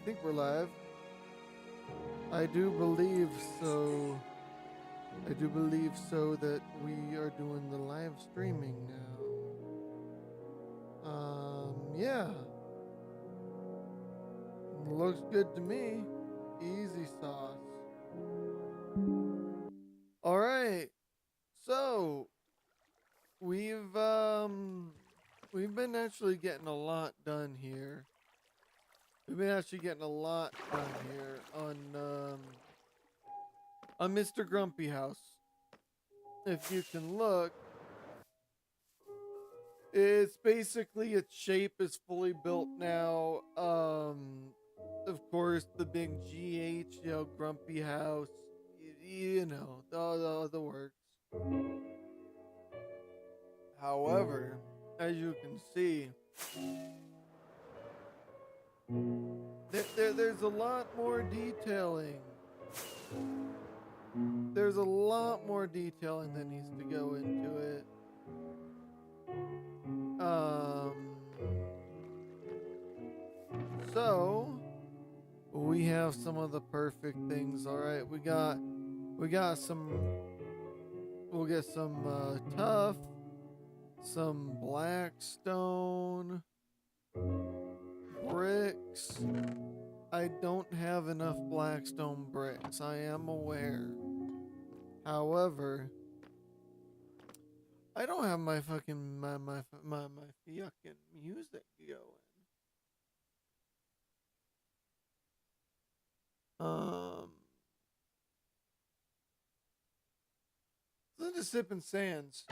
think we're live. I do believe so. I do believe so that we are doing the live streaming now. Yeah. Looks good to me. Easy sauce. All right. So, we've been actually getting a lot done here. We've been actually getting a lot done here on Mr. Grumpy House. If you can look, it's basically its shape is fully built now. Of course, the big GH, Grumpy House, the works. However, as you can see, there's a lot more detailing. There's a lot more detailing that needs to go into it. So we have some of the perfect things. All right, we got some. We'll get some tuff, some blackstone, bricks. I don't have enough blackstone bricks. I am aware. However, I don't have my fucking my fucking music going. Listen to Sippin' Sands.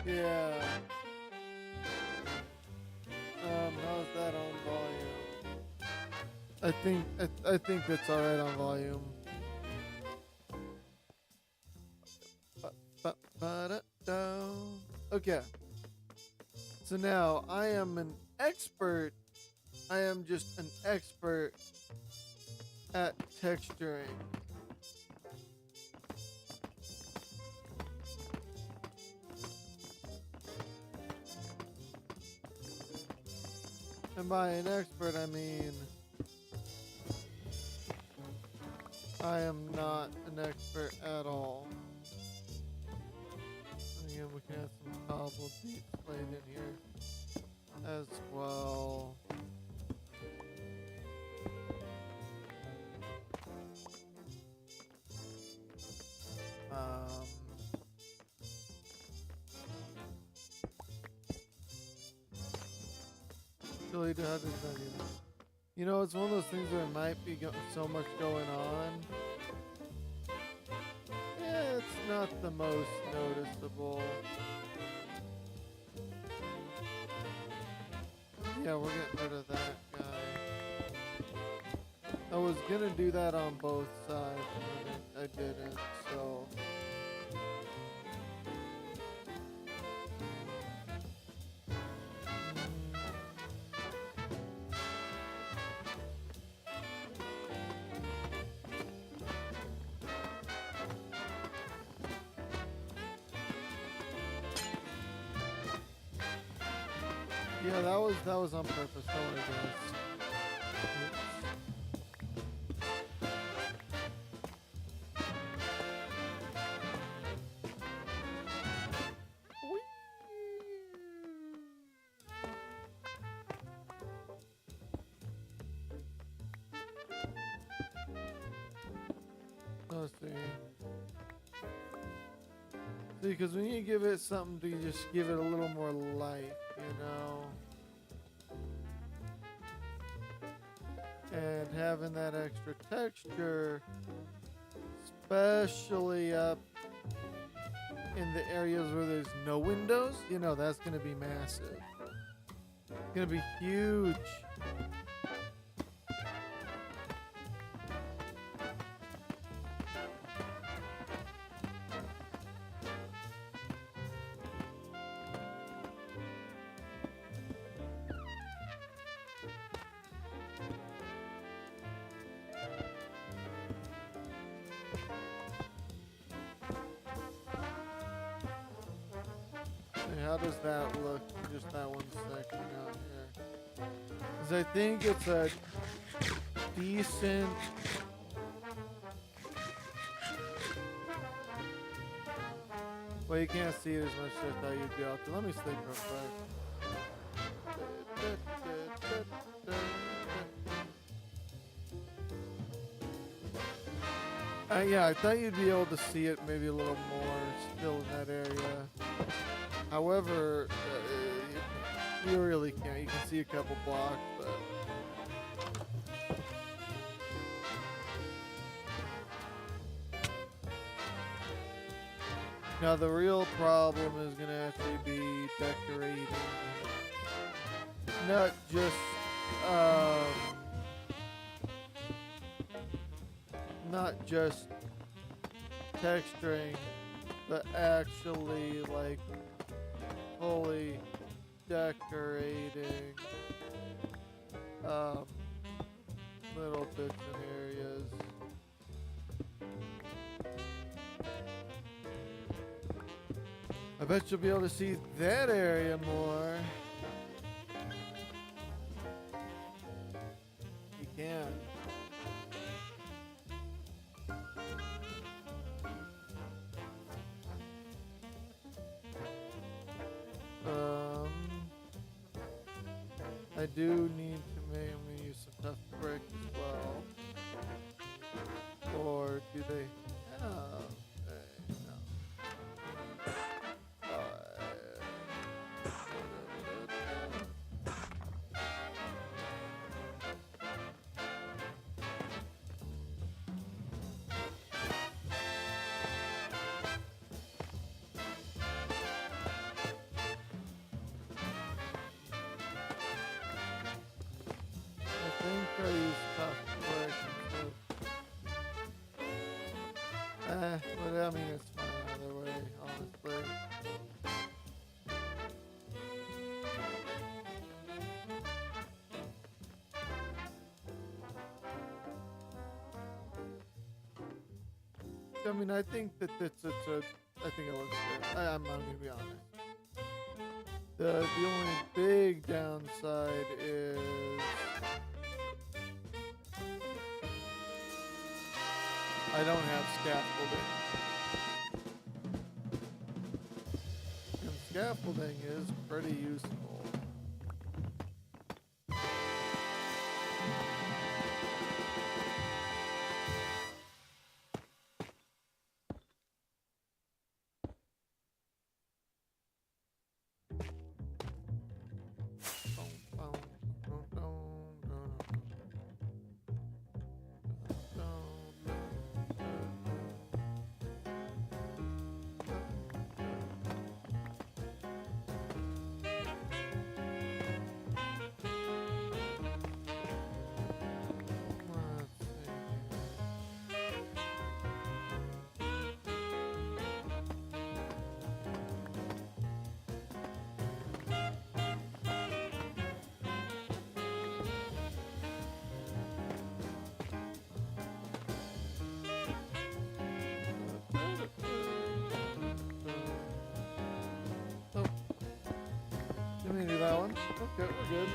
Yeah. How's that on volume? I think that's all right on volume. Okay. So now I am an expert. I am just an expert at texturing. And by an expert, I mean I am not an expert at all. Again, we can have some cobble beats played in here as well. Really, how does that even? You know, it's one of those things where it might be so much going on. Yeah, it's not the most noticeable. Yeah, we're getting rid of that guy. I was gonna do that on both sides, but I didn't, so. Yeah, that was on purpose. Don't worry, guys. Let's see. See, because when you give it something to just give it a little more life, you know? And having that extra texture, especially up in the areas where there's no windows, you know, that's going to be massive. It's going to be huge. How does that look? Just that one section out here. Because I think it's a decent... Well, you can't see it as much as I thought you'd be able to. Let me sleep real quick. Yeah, I thought you'd be able to see it maybe a little more still in that area. However, you really can't. You can see a couple blocks, but... Now the real problem is going to actually be decorating. Not just, not just texturing, but actually like fully decorating little bits and areas. I bet you'll be able to see that area more. You can. I do need to maybe use some tough brick as well. Or do they have a... No. I think I use tough brick instead. But I mean, it's fine either way, honestly. I mean, I think that I think it looks good. I'm gonna be honest. The only big downside is I don't have scaffolding. And scaffolding is pretty useful. Let me do that one. Okay, we're good.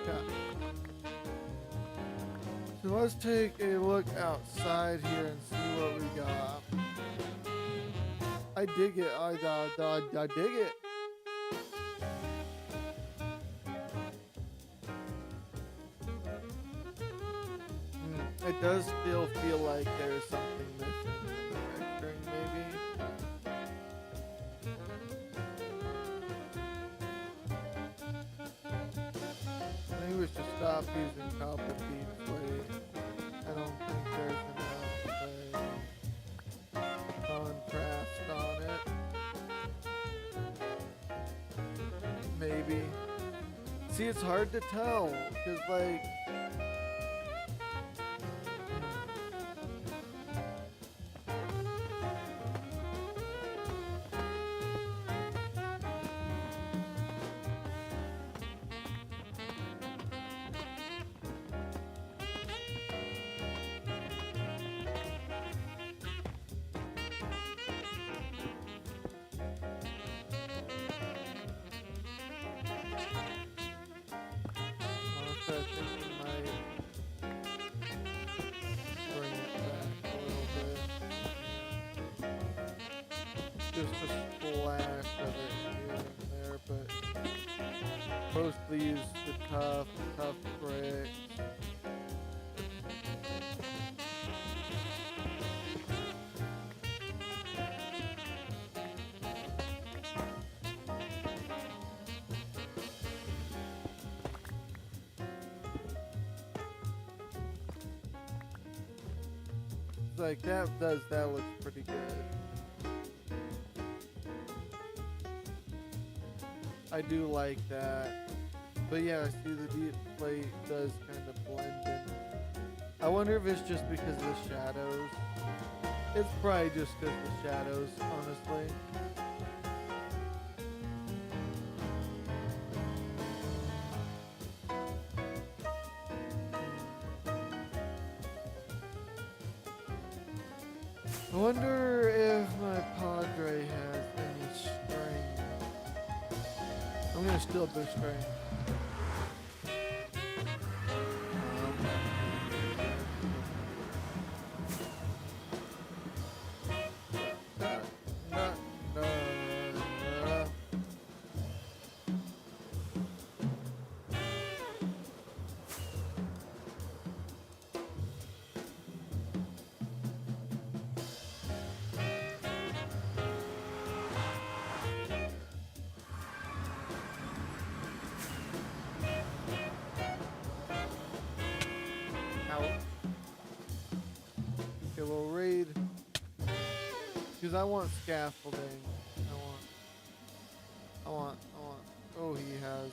Okay. So let's take a look outside here and see what we got. I dig it. I dig it. It does still feel like there's something missing in the texturing, maybe. Maybe we should stop using copper beads. I don't think there's enough contrast on it. Maybe. See, it's hard to tell because, like, just a splash of it here and there, but mostly use the tough bricks. Like that looks pretty good. I do like that. But yeah, see the deep plate does kind of blend in. I wonder if it's just because of the shadows. It's probably just because of the shadows, honestly. I wonder if my Padre has any string. I'm gonna steal the string. Okay, we'll raid. Because I want scaffolding. I want. Oh, he has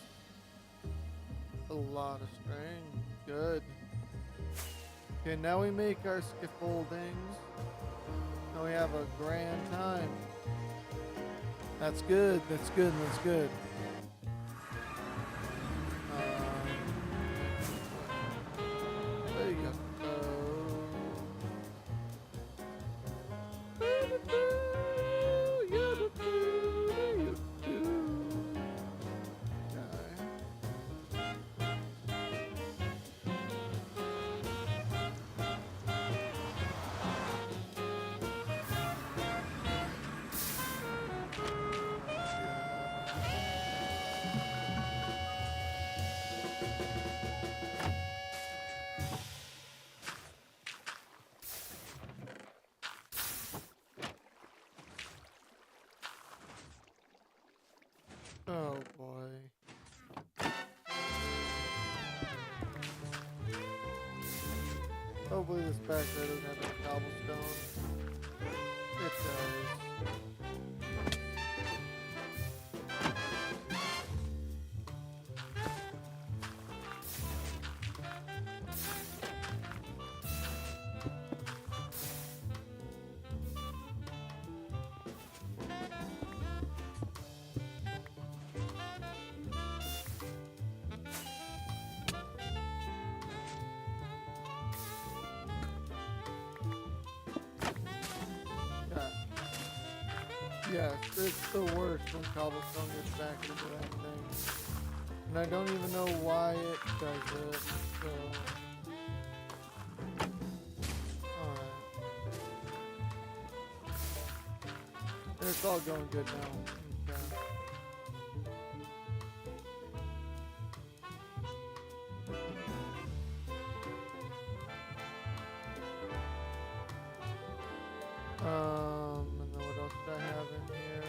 a lot of string. Good. Okay, now we make our scaffoldings. Now we have a grand time. That's good. That's good. That's good. There you go. Oh boy. Hopefully this back there doesn't have any cobblestone. It does. Yes, it's the worst when cobblestone gets back into that thing. And I don't even know why it does it, so... Alright. It's all going good now. Okay. And then what else do I have in here?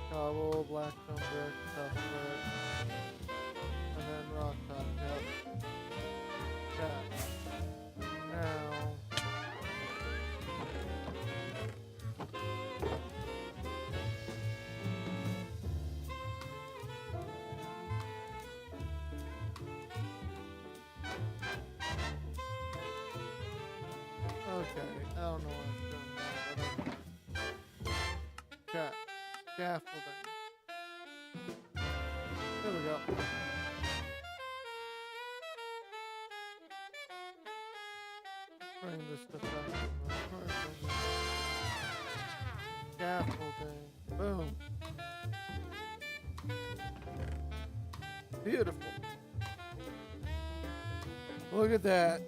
Cobble, blackstone brick, tough brick, and then rock top, yep. Okay. Now... Okay, I don't know what I'm doing now, but okay, scaffolding. There we go. Bring this stuff out. Scaffolding. Boom. Beautiful. Look at that.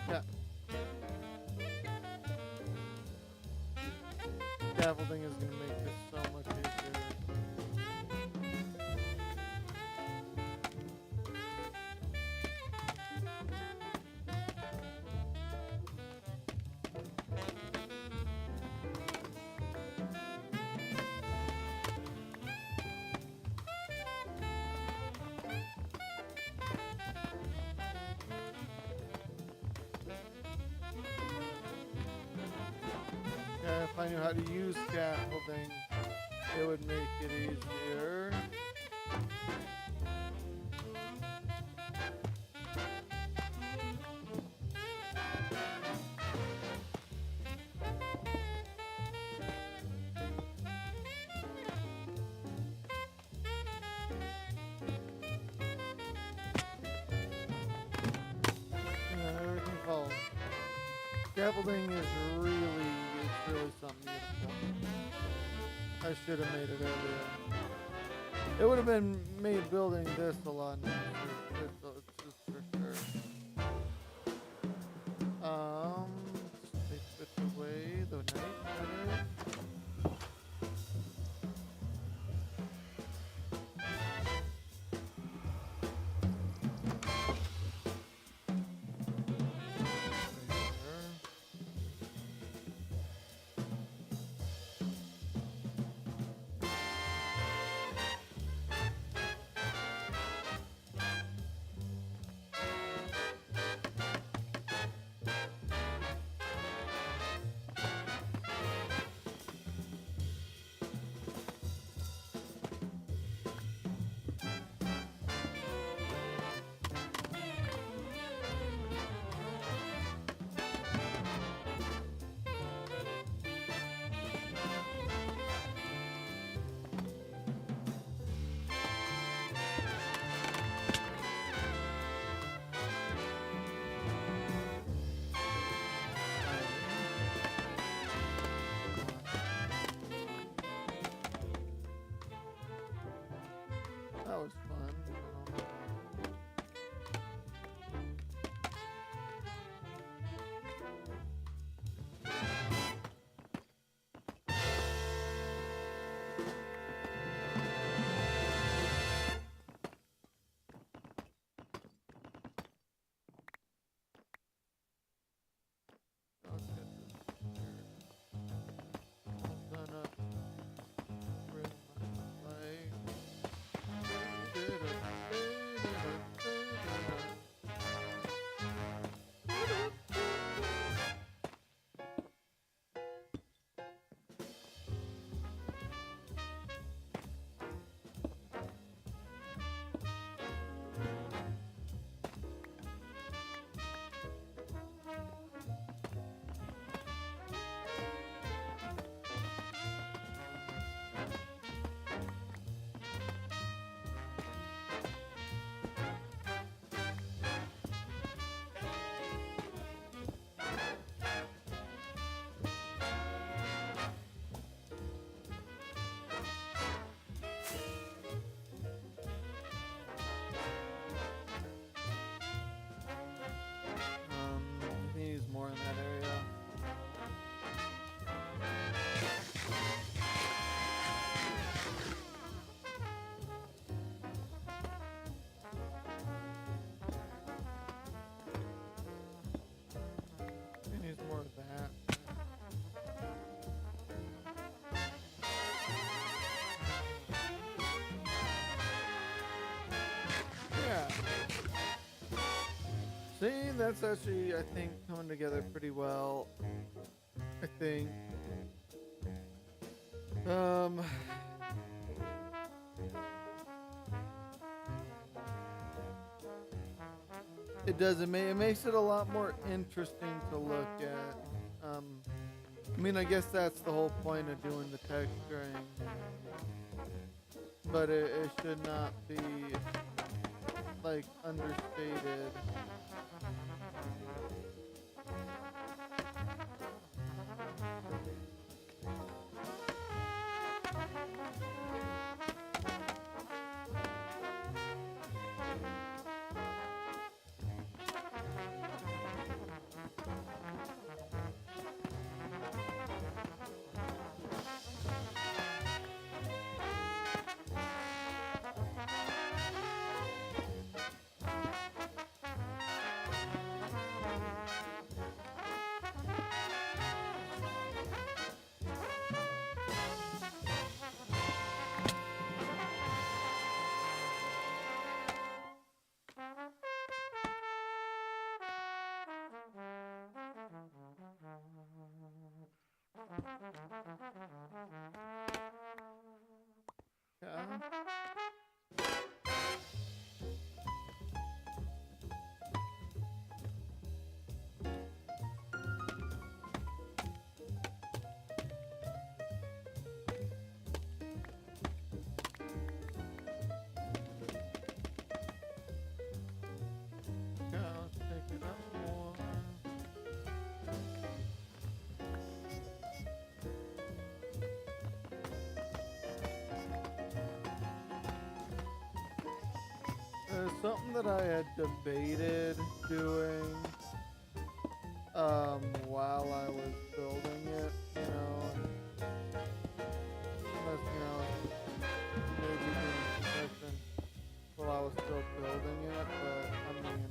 Yeah. Scaffolding is going to make this so much easier. If I knew how to use scaffolding, it would make it easier. Everything falls. Scaffolding is really something beautiful. I should have made it earlier. It would have been made building this a lot nicer. It's for sure. They put away the night better. That was fun. More in that area. He needs more of that. Yeah. See, that's actually, I think, coming together pretty well. I think. It does. It makes it a lot more interesting to look at. I mean, I guess that's the whole point of doing the texturing. But it should not be, like, understated. Let's take it up more. There's something that I had debated doing while I was building it, unless, maybe doing something while I was still building it, but I mean,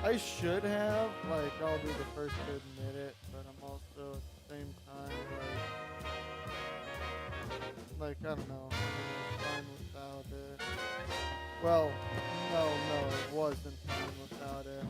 I should have, I'll be the first to admit it, but I'm also at the same time, I don't know, it's fine without it. Well, no, it wasn't fine without it.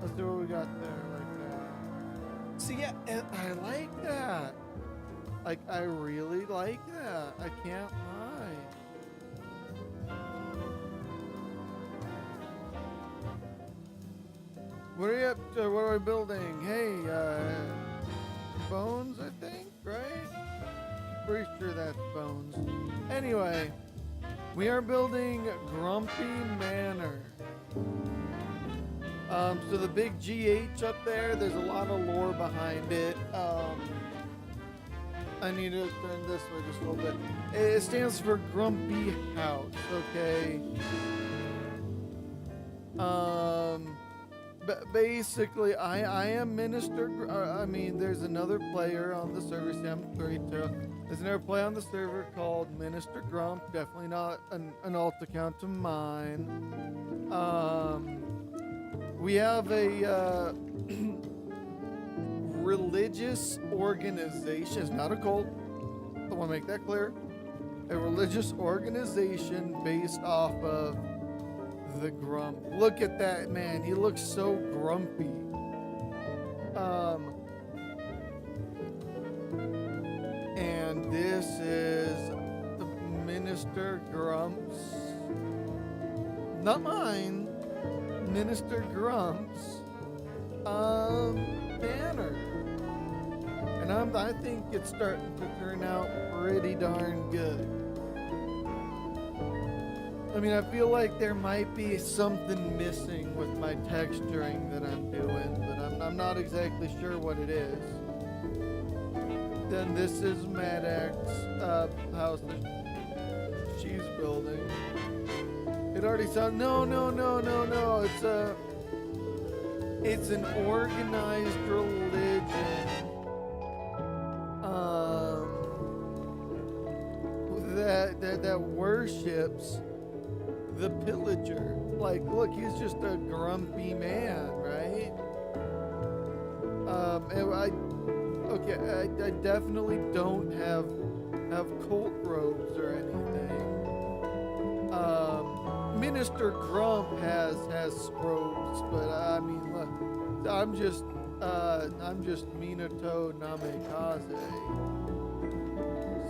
Let's do what we got there, like that. See, yeah, and I like that. I really like that. I can't lie. What are you up to? What are we building? Hey, Bones, I think, right? Pretty sure that's Bones. Anyway, we are building Grumpy Manor. So the big GH up there's a lot of lore behind it. I need to turn this way just a little bit. It stands for Grumpy House, okay? Basically, I am Minister, there's another player on the server, there's another player on the server called Minister Grump, definitely not an alt account of mine. We have a religious organization. It's not a cult. I want to make that clear. A religious organization based off of the Grump. Look at that man. He looks so grumpy. And this is Minister Grump's, not mine, Minister Grump's banner. And I think it's starting to turn out pretty darn good. I feel like there might be something missing with my texturing that I'm doing, but I'm not exactly sure what it is. Then this is Madak's house that she's building. It already sounds, no. It's an organized religion that worships the pillager. Look, he's just a grumpy man, right? I definitely don't have cult robes or anything. Minister Grump has robes, but look, I'm just Minato Namikaze.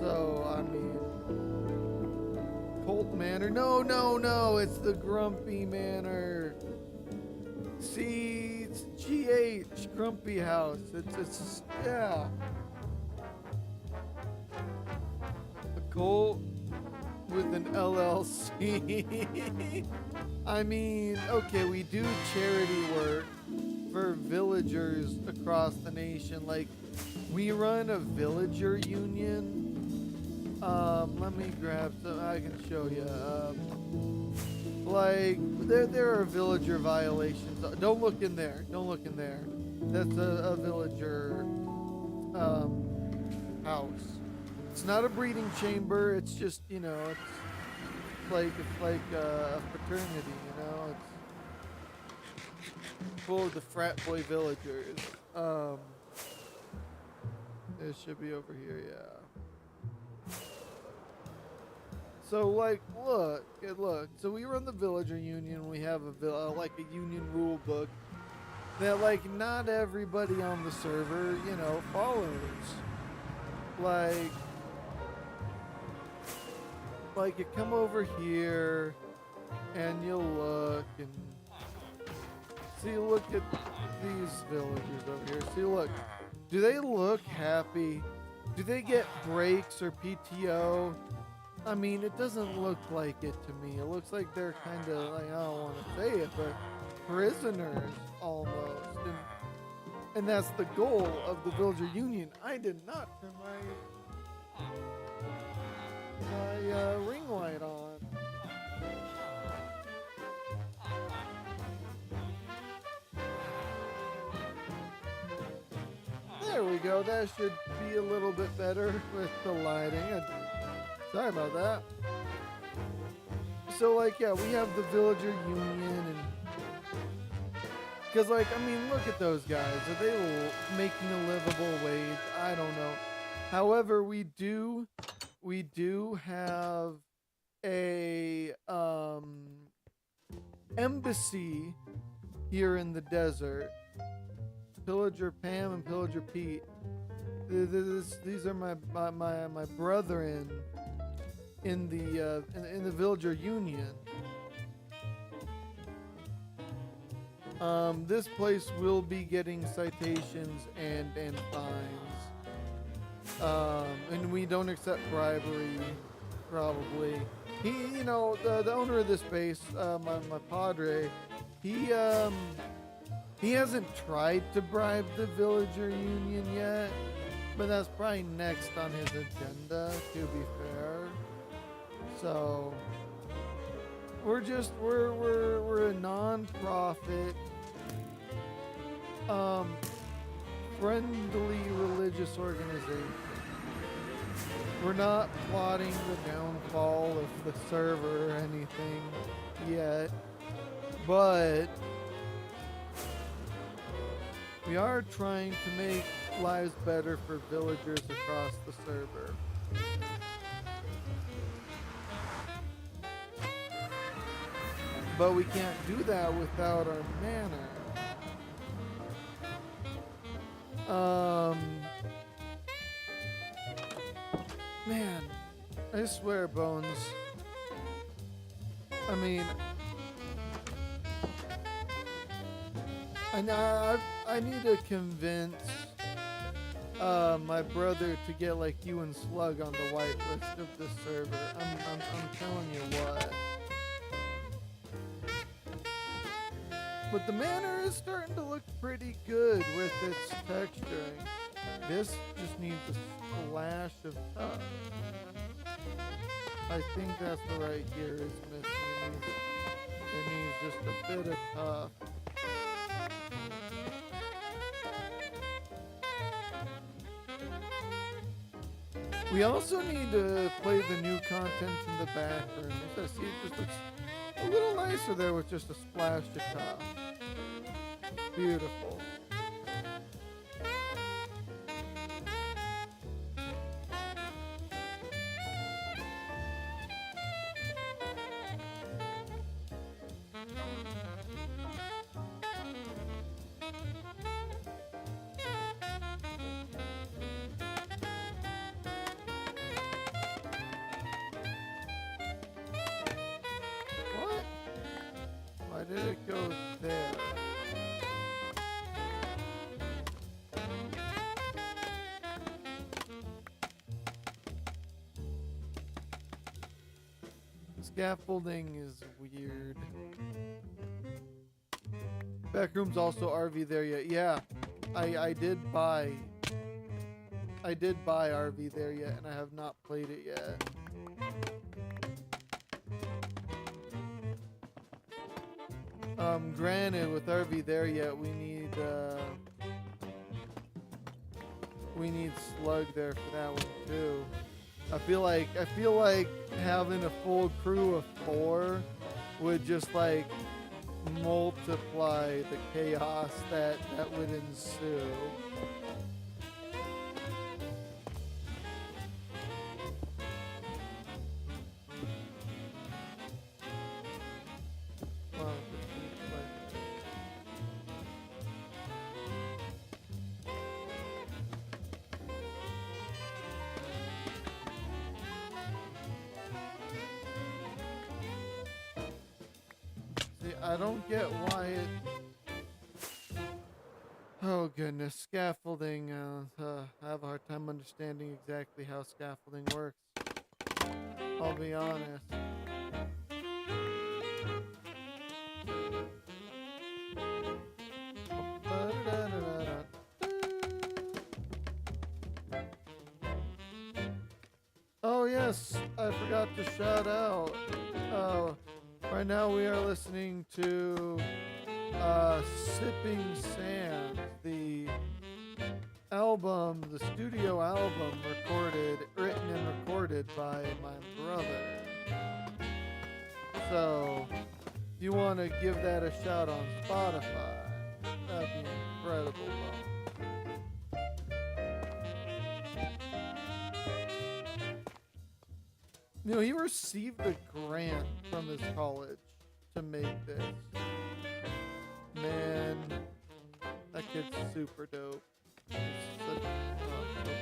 So, I mean, Colt Manor. No, no, no. It's the Grumpy Manor. See, it's GH, Grumpy House. It's, yeah. A Colt with an LLC. I mean, okay, we do charity work for villagers across the nation. Like, we run a villager union. Let me grab some. I can show you. Like, there are villager violations. Don't look in there. Don't look in there. That's a villager house. It's not a breeding chamber. It's just, you know, it's like a fraternity. You know, it's full of the frat boy villagers. It should be over here. Yeah. So, like, look. So we run the villager union. We have like a union rule book that, like, not everybody on the server, you know, follows. Like you come over here and you'll look and see. Look at these villagers over here. See, look. Do they look happy? Do they get breaks or PTO? I mean, it doesn't look like it to me. It looks like they're kind of, like, I don't want to say it, but prisoners almost. And that's the goal of the villager union. I did not turn my ring light on. There we go. That should be a little bit better with the lighting. Sorry about that. So, like, yeah, we have the villager union, and because, like, I mean, look at those guys. Are they making a livable wage? I don't know. However, we do have a embassy here in the desert. Pillager Pam and Pillager Pete. These are my brethren in the villager union. This place will be getting citations and fines. And we don't accept bribery, probably. You know, the owner of this base, my padre, he hasn't tried to bribe the villager union yet, but that's probably next on his agenda, to be fair. So we're a non-profit, friendly religious organization. We're not plotting the downfall of the server or anything yet, but we are trying to make lives better for villagers across the server. But we can't do that without our manor. Man, I swear, Bones. I mean, I need to convince my brother to get, like, you and Slug on the whitelist of this server. I'm telling you what. But the manor is starting to look pretty good with its texturing. This just needs a splash of tough. I think that's what right here is missing. It needs just a bit of tough. We also need to play the new content in the background. See, it just looks a little nicer there with just a splash of top. Beautiful. Scaffolding is weird. Backroom's also RV there yet. Yeah, I did buy RV there yet, and I have not played it yet. Granted, with RV there yet, we need Slug there for that one too. I feel like having a full crew of 4 would just like multiply the chaos that would ensue. I don't get why it... Oh goodness, scaffolding. I have a hard time understanding exactly how scaffolding works. I'll be honest. Oh yes, I forgot to shout out. Right now we are listening to Sipping Sands, the album, the studio album written and recorded by my brother. So, if you want to give that a shout on Spotify, that'd be incredible. You know, he received a grant from his college to make this. Man, that kid's super dope. He's such, so cool.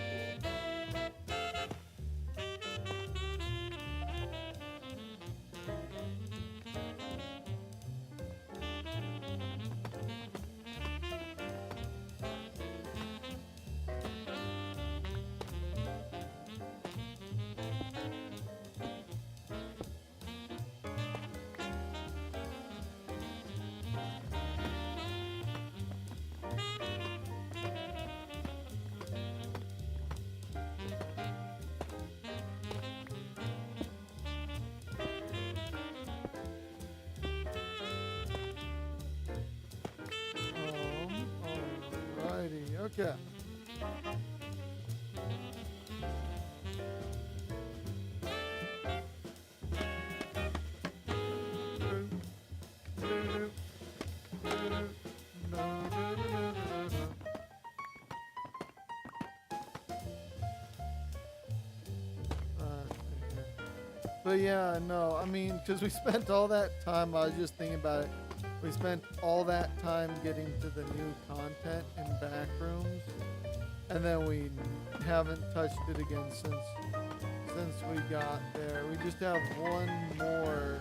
Okay. But yeah, no, I mean, because we spent all that time, I was just thinking about it. We spent all that time getting to the new content in Backrooms, and then we haven't touched it again since we got there. We just have one more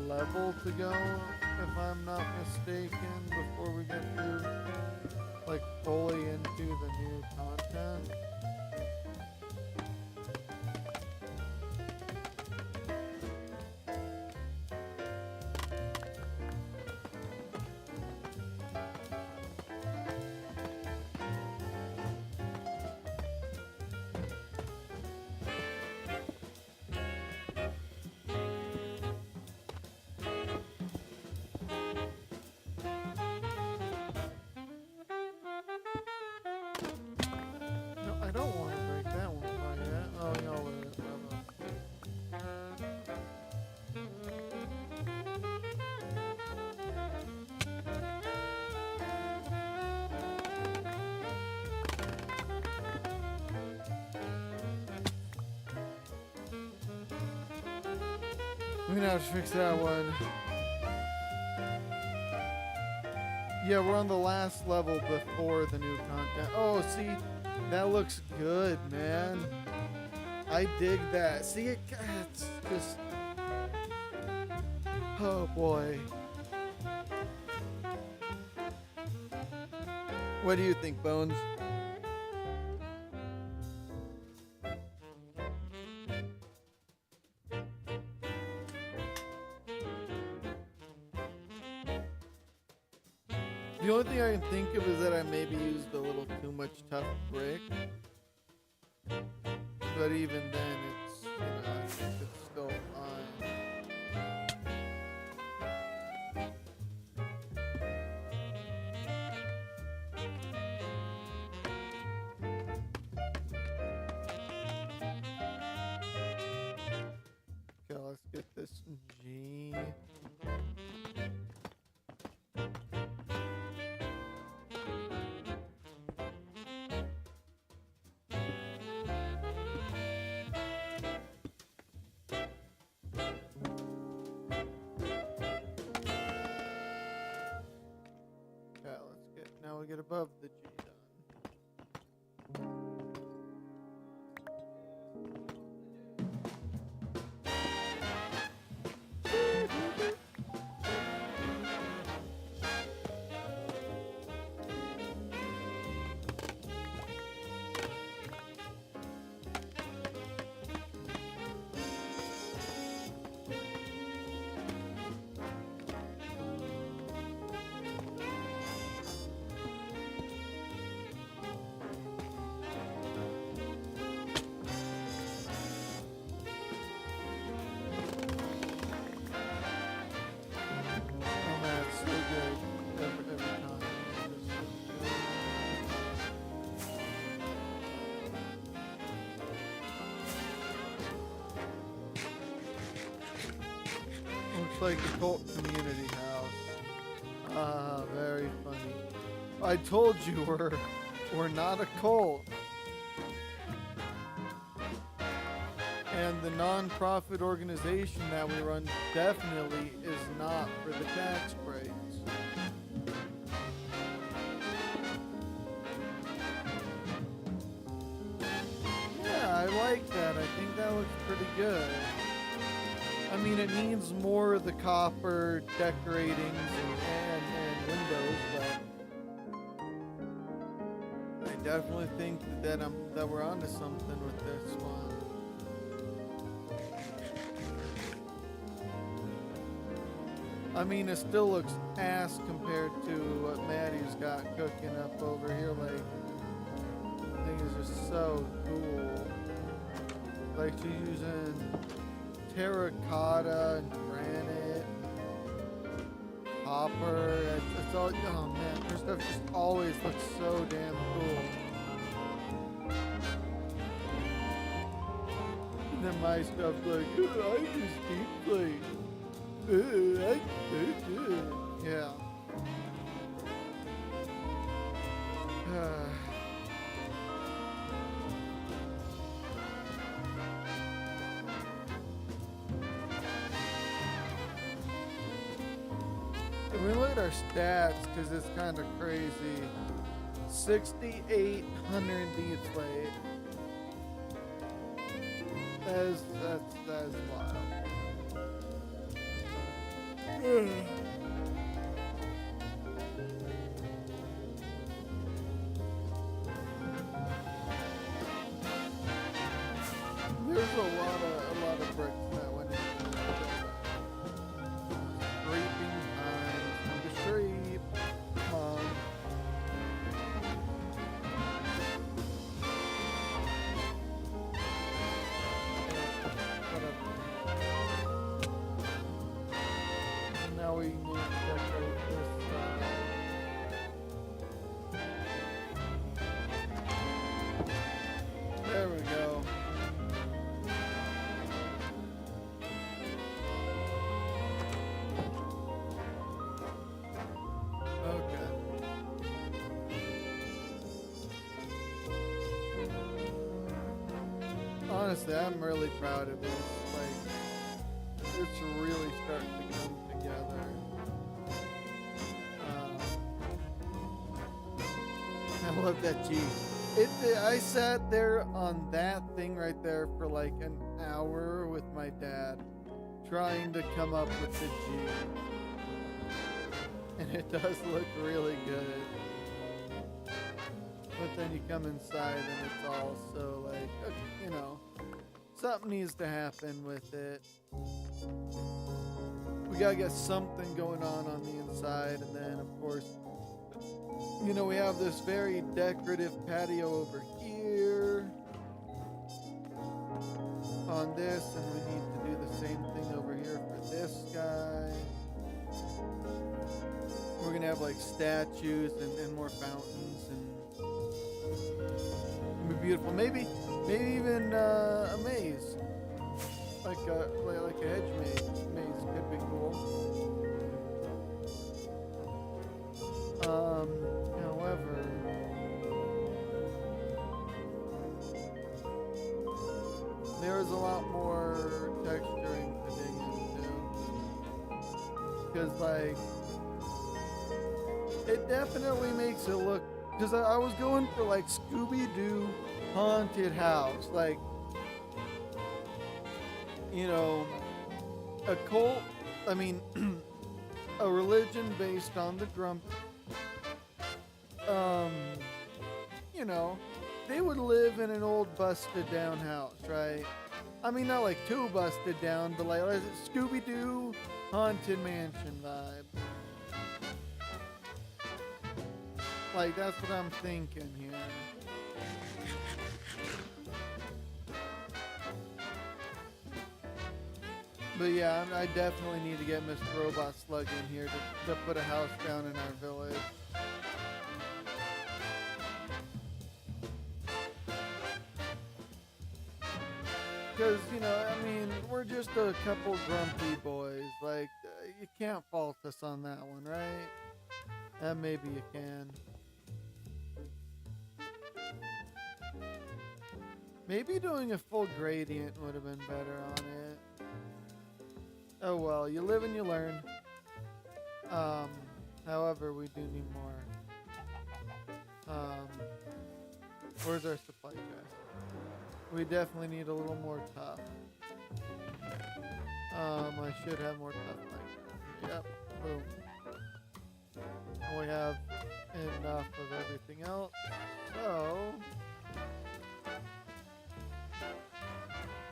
level to go, if I'm not mistaken, before we get to like fully into the new content. I don't want to break that one quite yet. Oh, no, we're gonna have to fix that one. Yeah, we're on the last level before the new content. Oh, see, that looks good, man. I dig that. See, it's just... Oh, boy. What do you think, Bones? The only thing I can think of is that I maybe used a little too much tough brick. But even then, it's, you know, I think it's still fine. Okay, let's get this G. Now we get above the G done. Looks like the cult community house. Ah, very funny. I told you we're not a cult. And the non-profit organization that we run definitely is not for the tax breaks. Yeah, I like that. I think that looks pretty good. I mean, it needs more of the copper decoratings and windows, but I definitely think that we're onto something with this one. I mean, it still looks ass compared to what Maddie's got cooking up over here. Like, the thing is just so cool. Like, she's using terracotta and granite, copper. It's all, oh man, her stuff just always looks so damn cool. And then my stuff's like, I use deep plate. Yeah. We look at our stats because it's kind of crazy. 6,800 deep plate. That is wild. There's a lot of bricks that went into it. Scraping time to scrape. Now we need to decorate this side. There we go. Okay. Honestly, I'm really proud of this. Like, it's really starting to come together. I love that G. I sat there on that thing right there for like an hour with my dad trying to come up with the G. And it does look really good. But then you come inside and it's all so like, you know, something needs to happen with it. We gotta get something going on the inside, and then of course You know, we have this very decorative patio over here on this, and we need to do the same thing over here for this guy. We're gonna have like statues and more fountains, and it'll be beautiful. Maybe even a maze, like a hedge maze. Maze could be cool. However, there's a lot more texturing to dig into, because like it definitely makes it look. Because I was going for like Scooby-Doo haunted house, like, you know, a cult. I mean, a religion based on the Grump. You know, they would live in an old busted down house, right? I mean, not like too busted down, but like Scooby-Doo haunted mansion vibe. Like, that's what I'm thinking here. But yeah, I definitely need to get Mr. Robot Slug in here to put a house down in our village. Because, you know, I mean, we're just a couple grumpy boys. Like, you can't fault us on that one, right? Maybe you can. Maybe doing a full gradient would have been better on it. Oh well, you live and you learn. However, we do need more. Where's our supply chest? We definitely need a little more tough. I should have more tough like that. Yep, boom. And we have enough of everything else. So,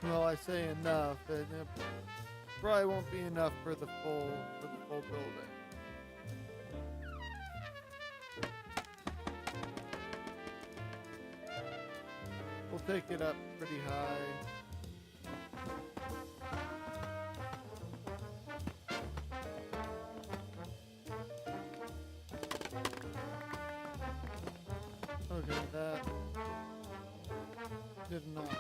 well, I say enough, and it probably won't be enough for the full building. We'll take it up pretty high. Okay, that did not work.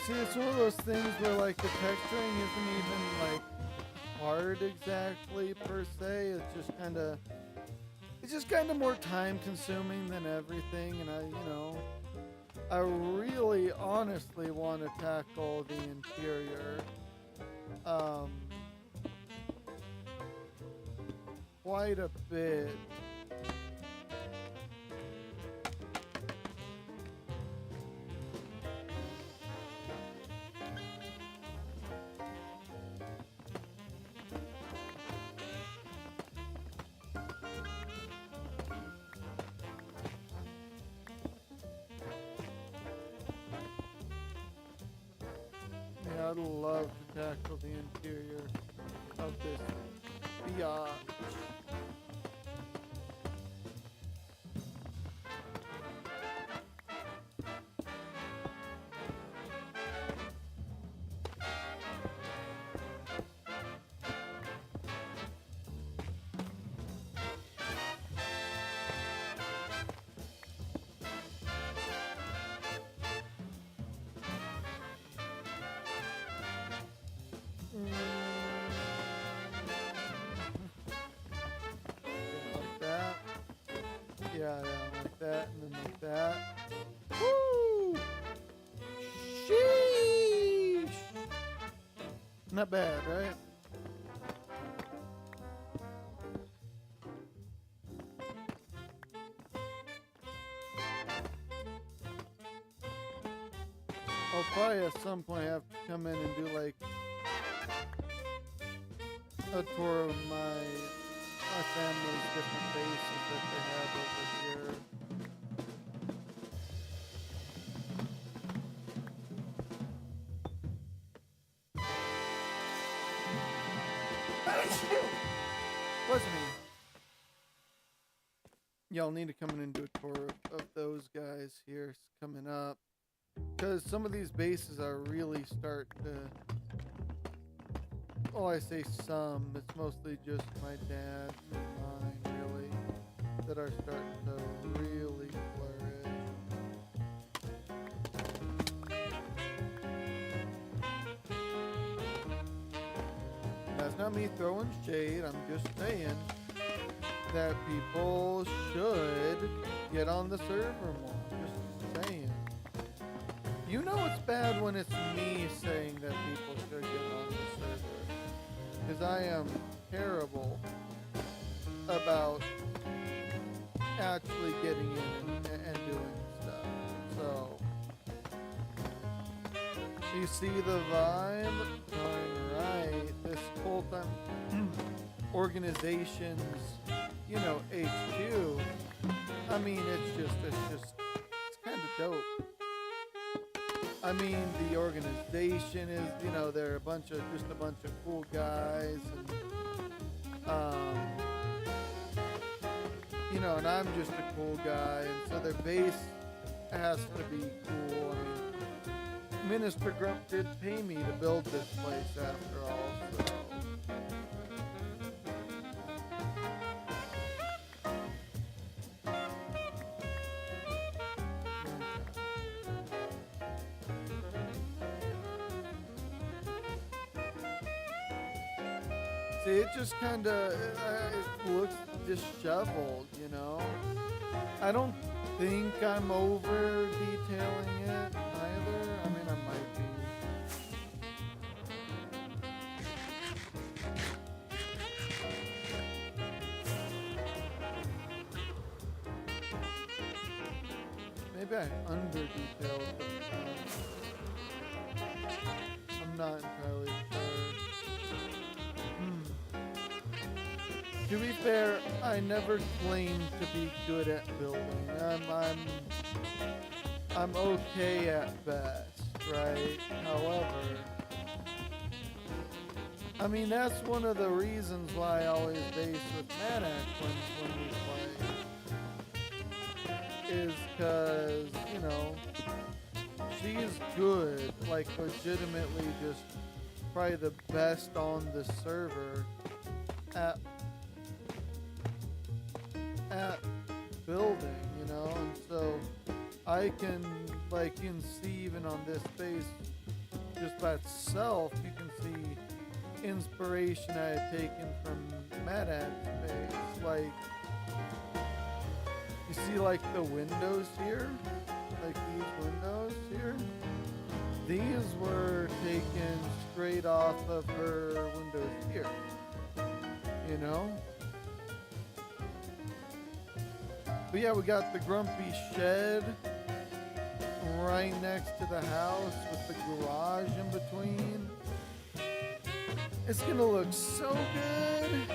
See, it's one of those things where like the texturing isn't even like hard exactly per se. It's just kind of more time consuming than everything. And I really honestly want to tackle the interior. Quite a bit. I'd love to tackle the interior of this biatch. Yeah, like that, and then like that. Woo! Sheesh! Not bad, right? I'll probably at some point have to come in and do like a tour of my family's different bases that they have over here. Wasn't me. Y'all need to come in and do a tour of those guys here coming up. Because some of these bases are really starting to... Well, I say some. It's mostly just my dad's and mine, really, that are starting to really flourish. That's not me throwing shade. I'm just saying that people should get on the server more. Just saying. You know it's bad when it's me saying that people should get on the server. Because I am terrible about actually getting in and doing stuff. So, you see the vibe? Alright, this whole time, organizations, you know, HQ, I mean, it's kind of dope. I mean, the organization is, you know, they're a bunch of cool guys, and, you know, and I'm just a cool guy, and so their base has to be cool. I mean, Minister Grump did pay me to build this place after all, so. See, it just kind of it looks disheveled, you know? I don't think I'm over detailing it either. I mean, I might be. Maybe I under detailed it. I'm not entirely sure. To be fair, I never claimed to be good at building. I'm okay at best, right? However, I mean, that's one of the reasons why I always base with Manor when we play. Is because, you know, she's good, like legitimately just probably the best on the server at building, you know, and so I can, like, you can see even on this base, just by itself, you can see inspiration I had taken from Madad's base. Like, you see, like, the windows here, like these windows here, these were taken straight off of her windows here, you know? But yeah, we got the Grumpy shed right next to the house with the garage in between. It's gonna look so good.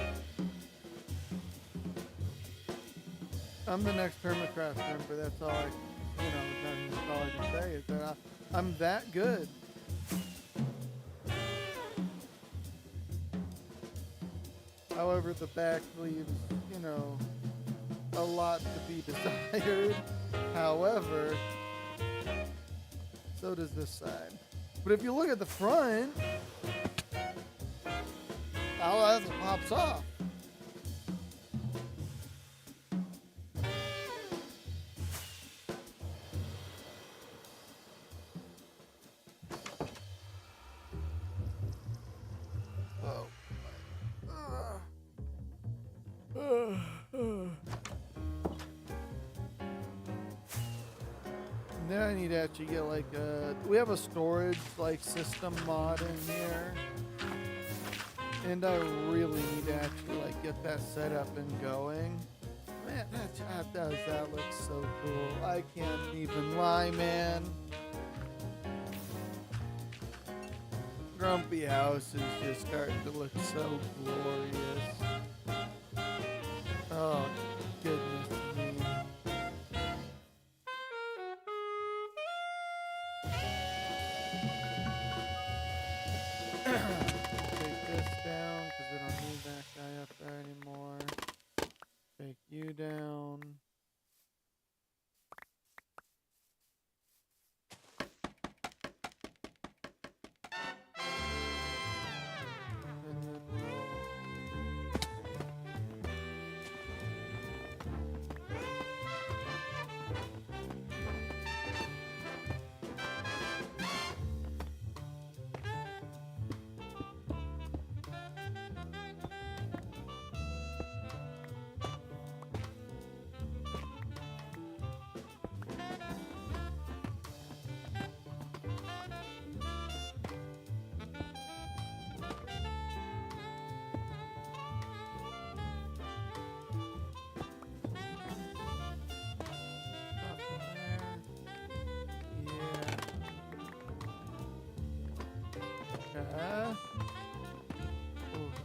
I'm the next Permacraft member. That's all that's all I can say is that I'm that good. However, the back leaves, you know, a lot to be desired. However, so does this side. But if you look at the front, all that pops off. Then I need to actually get like we have a storage like system mod in here And I really need to actually like get that set up and going. Man, that looks so cool. I can't even lie, man. Grumpy House is just starting to look so glorious. Oh, goodness me. Take this down because we don't need that guy up there anymore. Take you down.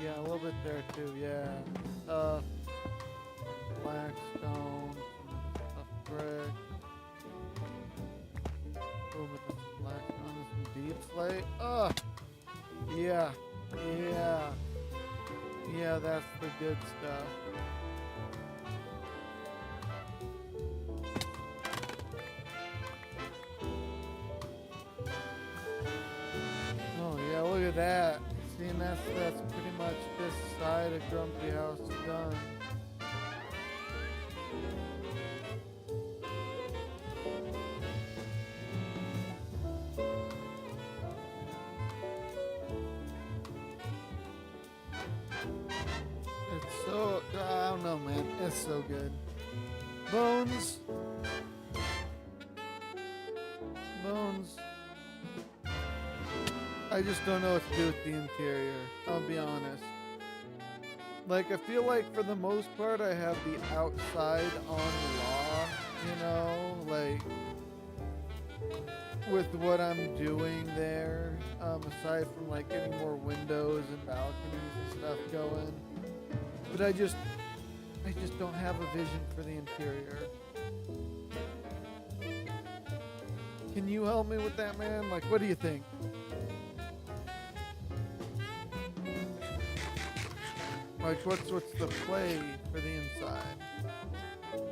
Yeah, a little bit there too, yeah. Black stone, some brick. Boom, with some black stone and some deep slate. Yeah, yeah. Yeah, that's the good stuff. Oh yeah, look at that. See, and that's pretty much this side of Grumpy House done. It's so, I don't know, man. It's so good. Bones. I just don't know what to do with the interior. I'll be honest. Like, I feel like for the most part, I have the outside on law, you know, like, with what I'm doing there, aside from, like, getting more windows and balconies and stuff going. But I just don't have a vision for the interior. Can you help me with that, man? Like, what do you think? Like, what's the play for the inside?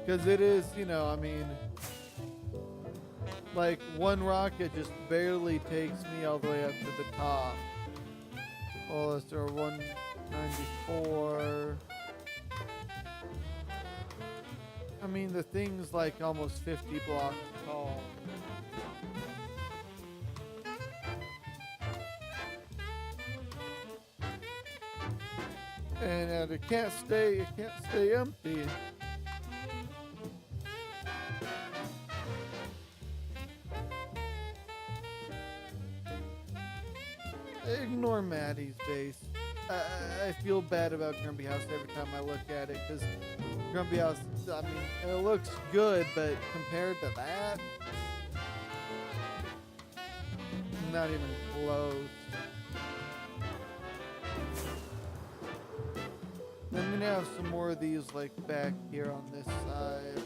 Because it is, you know, I mean, like, one rocket just barely takes me all the way up to the top. Oh, is there 194? I mean, the thing's like almost 50 blocks tall. And it can't stay empty. Ignore Maddie's base. I feel bad about Grumpy House every time I look at it, because Grumpy House, I mean, it looks good, but compared to that, not even close. I'm gonna have some more of these like back here on this side.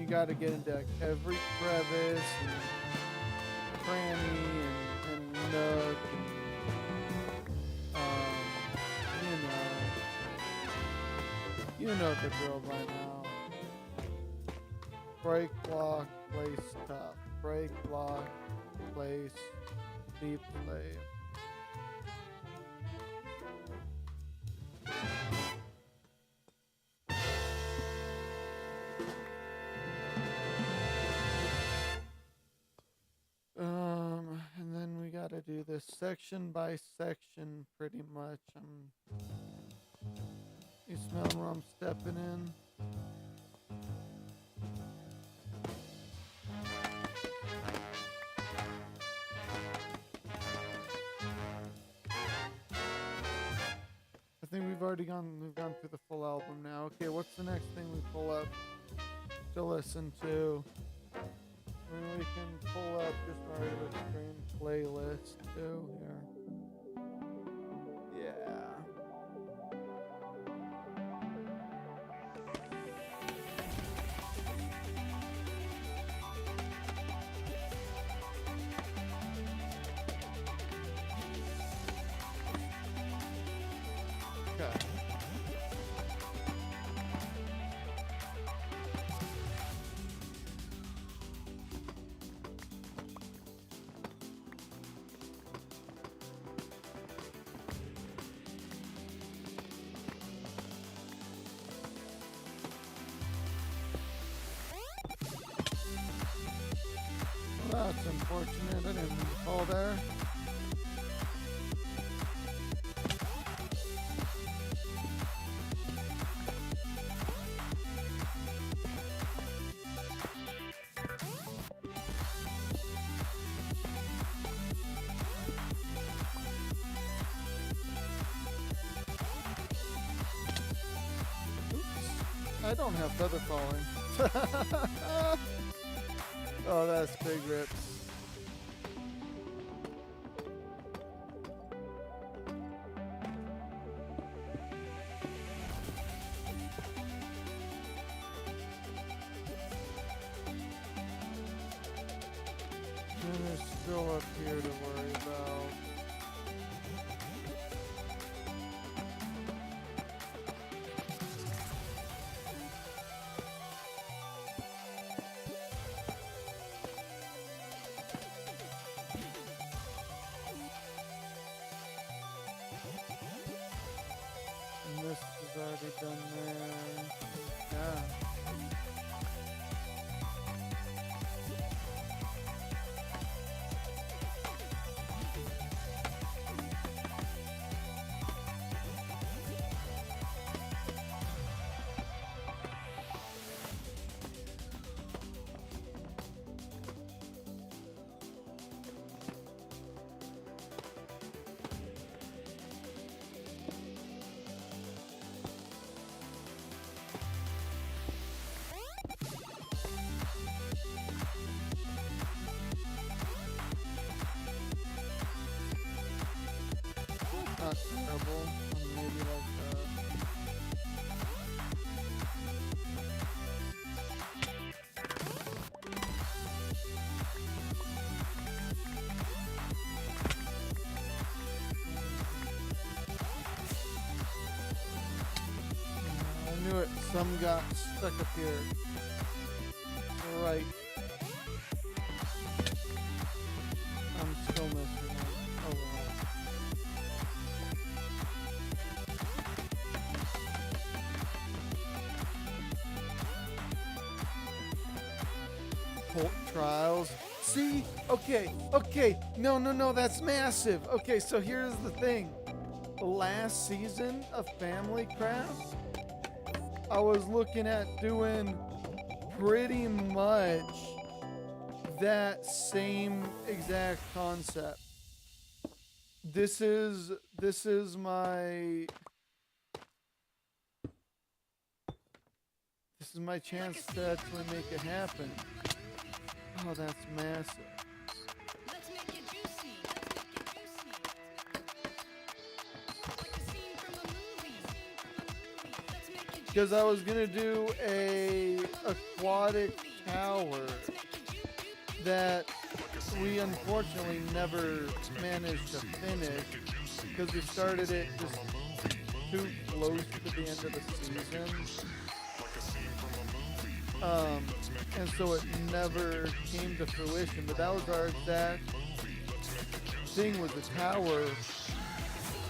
got to get into like, every crevice and cranny and nook and you know the drill by now. Break block, place tough. Break block, place deep play. And then we gotta do this section by section pretty much. You smell where I'm stepping in? I think we've gone through the full album now. Okay, what's the next thing we pull up to listen to? I mean, we can pull up just my regular screen playlist too here. Yeah. Okay. Well, that's unfortunate. I didn't fall there. I don't have feather falling. Oh, that's big rips. And there's still up here to worry about. This is already done there. Yeah. Not terrible. Maybe like I knew it. Some got stuck up here. Right. I'm still missing one. Oh wow. Cult Trials. See? Okay. No, that's massive. Okay, so here's the thing. Last season of Family Craft, I was looking at doing pretty much that same exact concept. This is my chance to actually make it happen. Oh, that's massive. Let's make it juicy. Like a scene from a movie. Let's make it juicy. Because I was gonna do a aquatic tower that we unfortunately never managed to finish because we started it just too close to the end of the season. And so it never came to fruition. But that was our exact thing, was a tower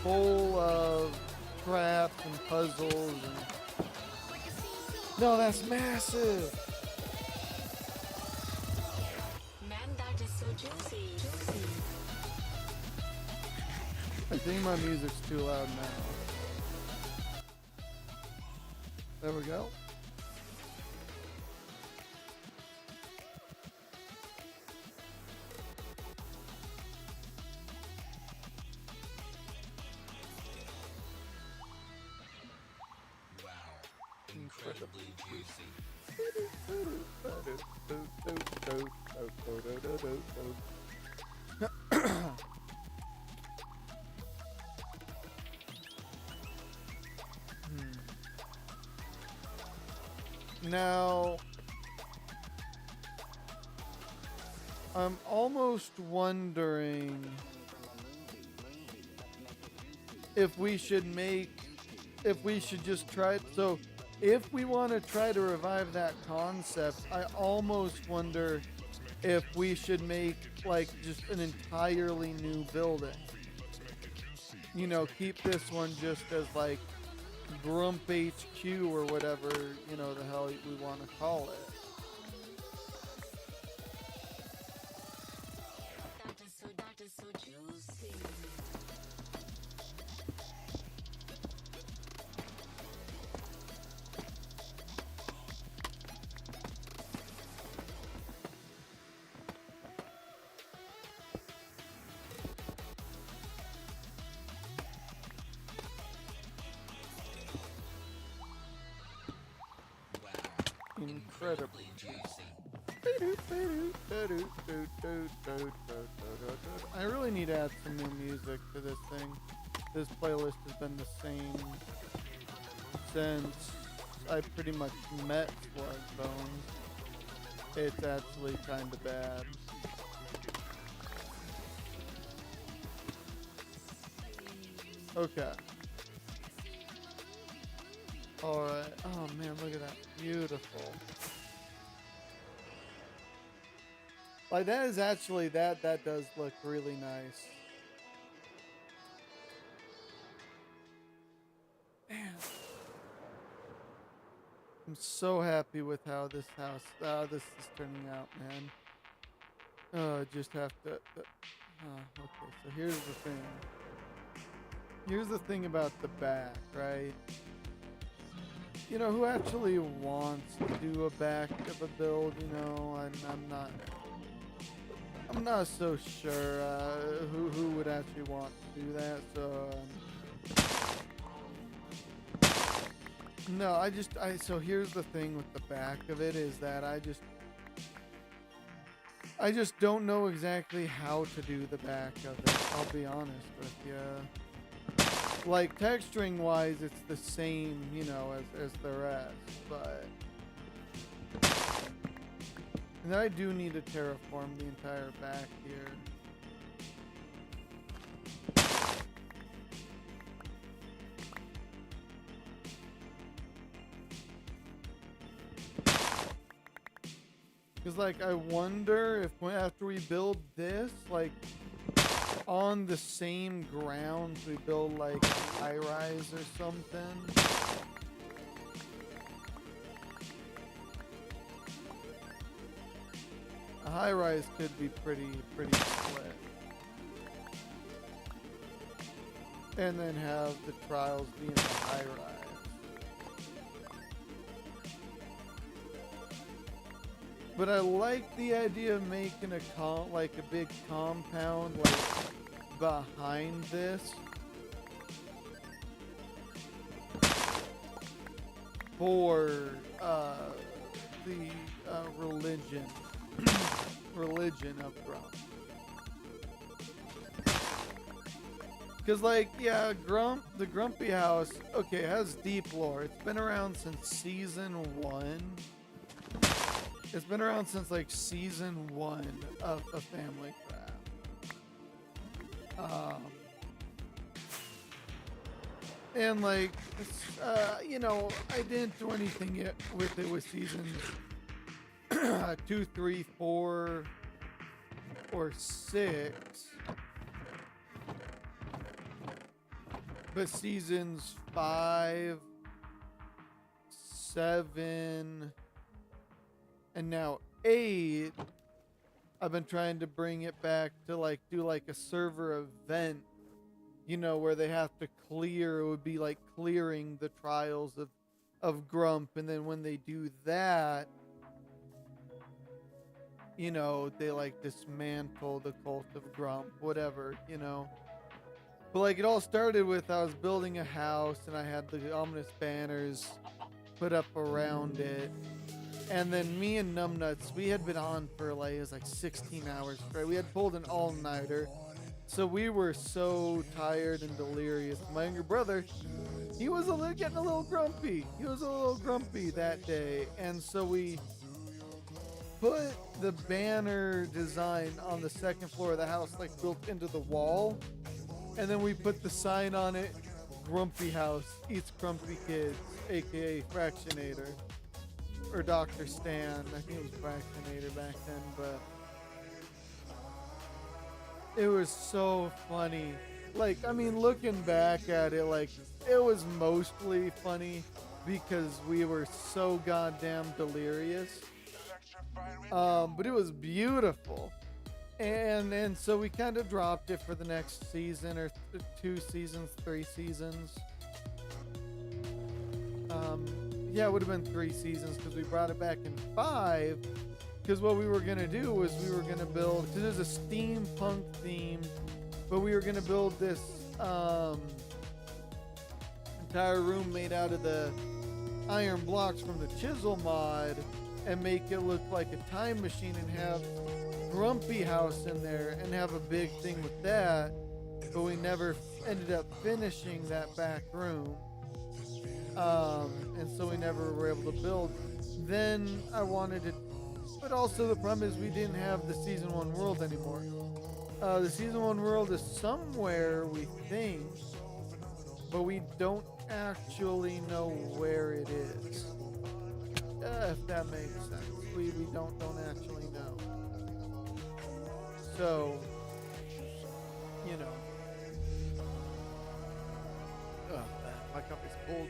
full of traps and puzzles. And no, that's massive. Man, that is so juicy. Juicy. I think my music's too loud now. There we go. Incredibly juicy. Now, I'm almost wondering if we should just try. So, if we want to try to revive that concept, I almost wonder if we should make like just an entirely new building. You know, keep this one just as like Grump HQ or whatever, you know, the hell we want to call it. That is so juicy. Incredibly juicy. I really need to add some new music to this thing. This playlist has been the same since I pretty much met Bloodbones. It's actually kind of bad. Okay. Alright. Oh man, look at that. Beautiful. Like that is actually, that does look really nice. Man. I'm so happy with how this house, this is turning out, man. Just have to, okay, so here's the thing. Here's the thing about the back, right? You know, who actually wants to do a back of a build, you know? I'm not so sure who would actually want to do that, so no, so here's the thing with the back of it is that I just don't know exactly how to do the back of it, I'll be honest with you. Like, texturing wise, it's the same, you know, as the rest, but and I do need to terraform the entire back here. Because, like, I wonder if after we build this, like, on the same grounds we build, like, a high-rise or something. A high-rise could be pretty split. And then have the trials be in the high-rise. But I like the idea of making like a big compound like behind this for the religion of Grump. Because, like, yeah, Grump, the Grumpy House, okay, it has deep lore. It's been around since season 1. It's been around since like season 1 of Family Craft. And like, you know, I didn't do anything yet with it with seasons 2, 3, 4, or 6. But seasons 5, 7, and now 8, I've been trying to bring it back to like do like a server event, you know, where they have to clear. It would be like clearing the trials of Grump, and then when they do that, you know, they like dismantle the cult of Grump, whatever, you know. But like, it all started with I was building a house and I had the ominous banners put up around it. And then me and Numbnuts, we had been on for like, it was like 16 hours straight. We had pulled an all-nighter. So we were so tired and delirious. My younger brother, he was getting a little grumpy. He was a little grumpy that day. And so we put the banner design on the second floor of the house, like built into the wall. And then we put the sign on it, Grumpy House Eats Grumpy Kids, aka Fractionator. Or Dr. Stan. I think it was Fractionator back then, but it was so funny. Like, I mean, looking back at it, like, it was mostly funny because we were so goddamn delirious. But it was beautiful. And so we kind of dropped it for the next season or 2 seasons, 3 seasons. Yeah, it would have been 3 seasons because we brought it back in 5. Because what we were going to do was we were going to build, because there's a steampunk theme, but we were going to build this entire room made out of the iron blocks from the chisel mod and make it look like a time machine and have Grumpy House in there and have a big thing with that. But we never ended up finishing that back room. And so we never were able to build. Then I wanted to, but also the problem is we didn't have the season 1 world anymore. The season 1 world is somewhere, we think, but we don't actually know where it is. If that makes sense. We don't actually know. So, you know. My cup is cold.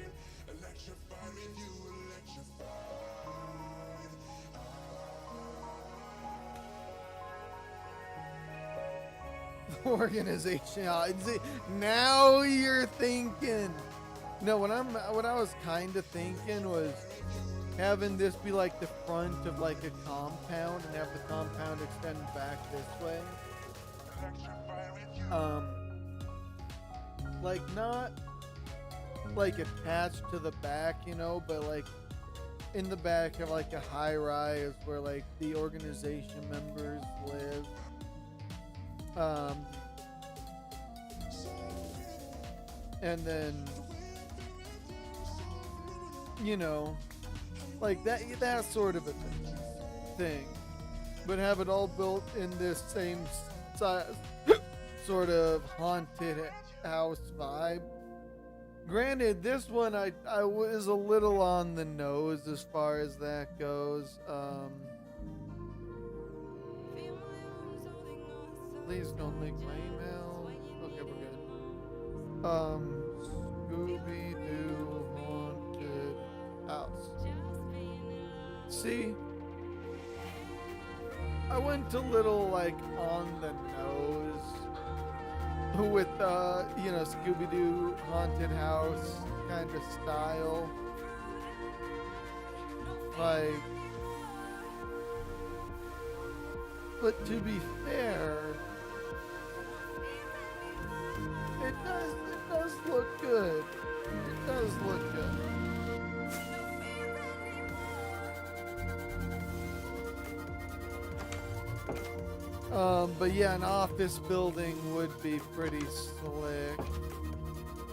Organization. Now you're thinking. No, what I was kind of thinking was having this be like the front of like a compound and have the compound extend back this way. Like not like attached to the back, you know, but like in the back of like a high rise where like the organization members live. And then, you know, like that sort of a thing, but have it all built in this same size, sort of haunted house vibe. Granted, this one I was a little on the nose as far as that goes. Please don't leak my email. Okay, we're good. Scooby-Doo haunted house. See, I went a little like on the nose with you know, Scooby-Doo haunted house kind of style. Like, but to be fair, it does look good. It does look good. But yeah, an office building would be pretty slick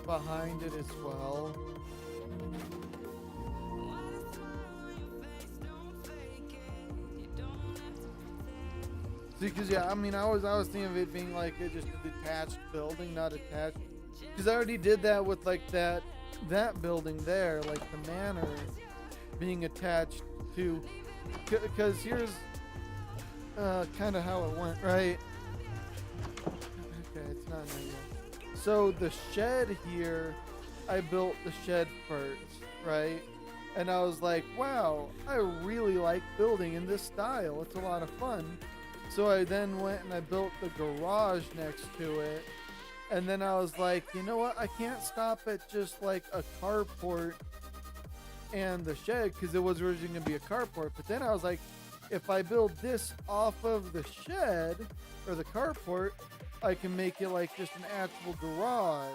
behind it as well. Because yeah, I mean, I was thinking of it being like just a detached building, not attached. Because I already did that with like that building there, like the manor being attached to. Because here's kind of how it went, right? Okay, it's not negative. So the shed here, I built the shed first, right? And I was like, wow, I really like building in this style. It's a lot of fun. So I then went and I built the garage next to it. And then I was like, you know what? I can't stop at just like a carport and the shed because it was originally going to be a carport. But then I was like, if I build this off of the shed or the carport, I can make it like just an actual garage.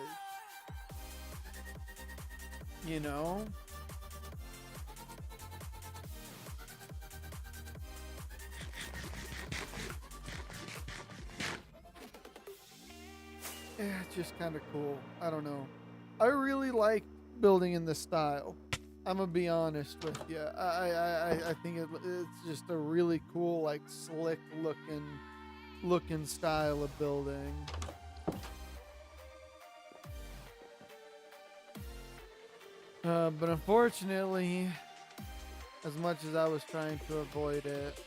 You know? Yeah, it's just kind of cool. I don't know. I really like building in this style. I'm gonna be honest with you. I think it's just a really cool, like slick looking style of building. But unfortunately, as much as I was trying to avoid it,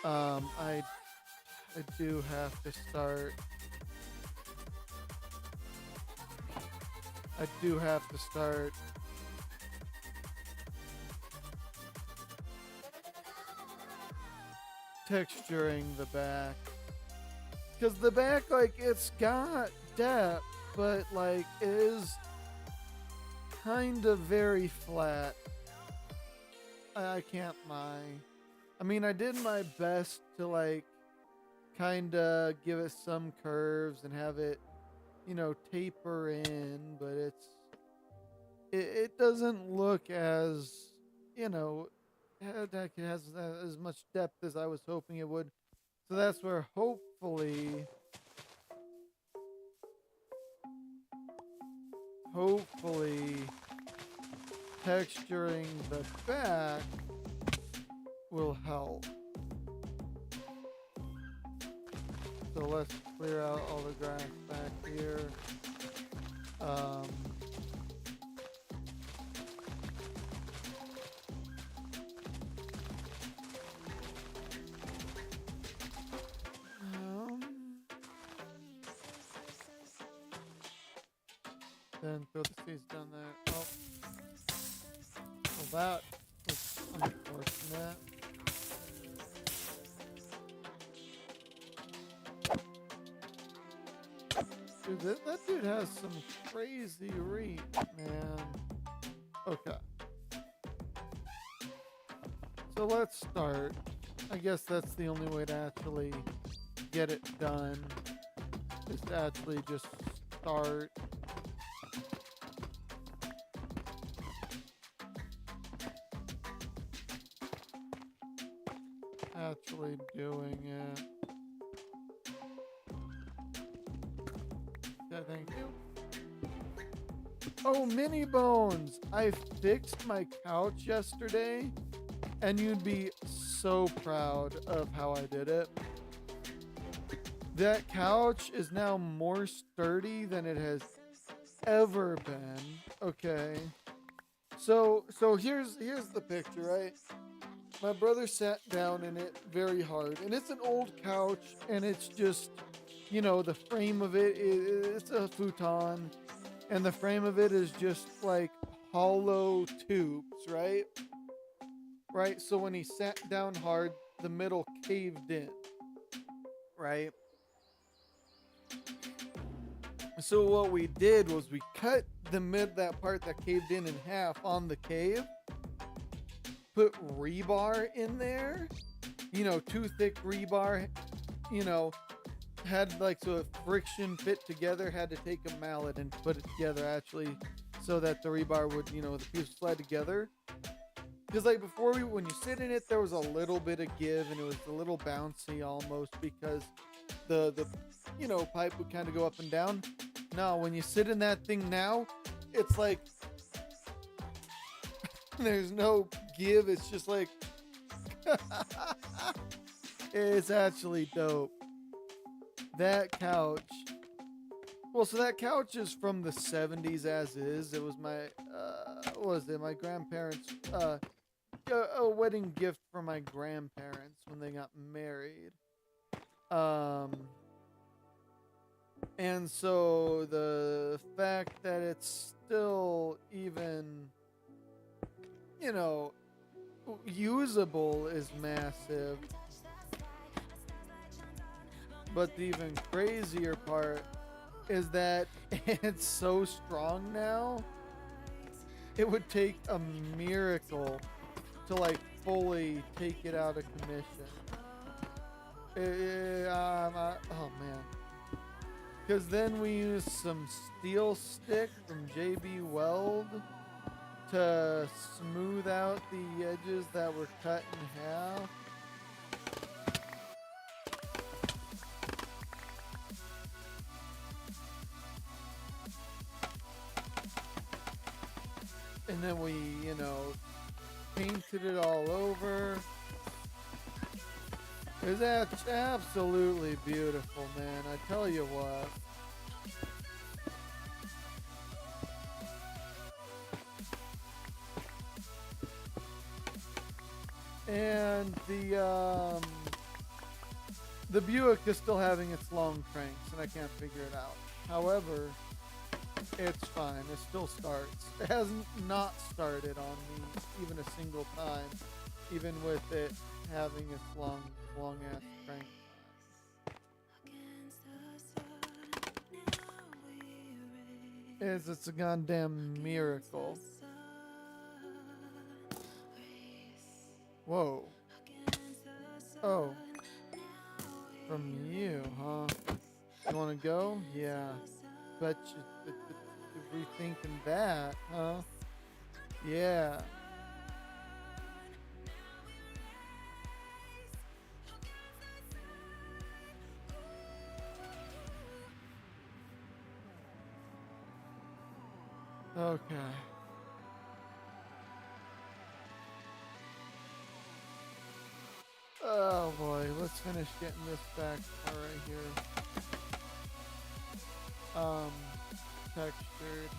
I do have to start. I do have to start texturing the back. Because the back, like, it's got depth, but, like, it is kind of very flat. I can't lie. I mean, I did my best to, like, kind of give it some curves and have it, you know, taper in, but it doesn't look as, you know, that it has as much depth as I was hoping it would. So that's where hopefully texturing the back will help. So let's clear out all the grass back here. Then throw the seeds down there. Oh, well, that was unfortunate. Dude, that dude has some crazy reach, man. Okay. So let's start. I guess that's the only way to actually get it done. Is to actually just start. Actually doing it. Yeah, thank you. Oh, Mini Bones! I fixed my couch yesterday, and you'd be so proud of how I did it. That couch is now more sturdy than it has ever been. Okay. So here's the picture, right? My brother sat down in it very hard, and it's an old couch, and it's just, you know, the frame of it's a futon, and the frame of it is just like hollow tubes, right? Right? So when he sat down hard, the middle caved in, right? So what we did was we cut that part that caved in half on the cave, put rebar in there, you know, too thick rebar, you know, had like, so if friction fit together, had to take a mallet and put it together actually so that the rebar would, you know, the piece slide together. Because like before, when you sit in it, there was a little bit of give and it was a little bouncy almost because the you know, pipe would kind of go up and down. No, when you sit in that thing now, it's like there's no give. It's just like It's actually dope. That couch. Well, so that couch is from the 70s as is. It was my, what was it? My grandparents, a wedding gift for my grandparents when they got married. And so the fact that it's still even, you know, usable is massive. But the even crazier part is that it's so strong now. It would take a miracle to like fully take it out of commission. Oh man. Because then we used some steel stick from JB Weld to smooth out the edges that were cut in half. And then we, painted it all over. It's absolutely beautiful, man. I tell you what. And the Buick is still having its long cranks, and I can't figure it out. However, it's fine. It still starts. It hasn't not started on me even a single time, even with it having its long ass crank. It's a goddamn miracle. Whoa. Oh. From you, huh? You wanna go? Yeah. Bet you rethinking that, huh? Yeah. Okay. Oh boy, let's finish getting this back right here. Textured.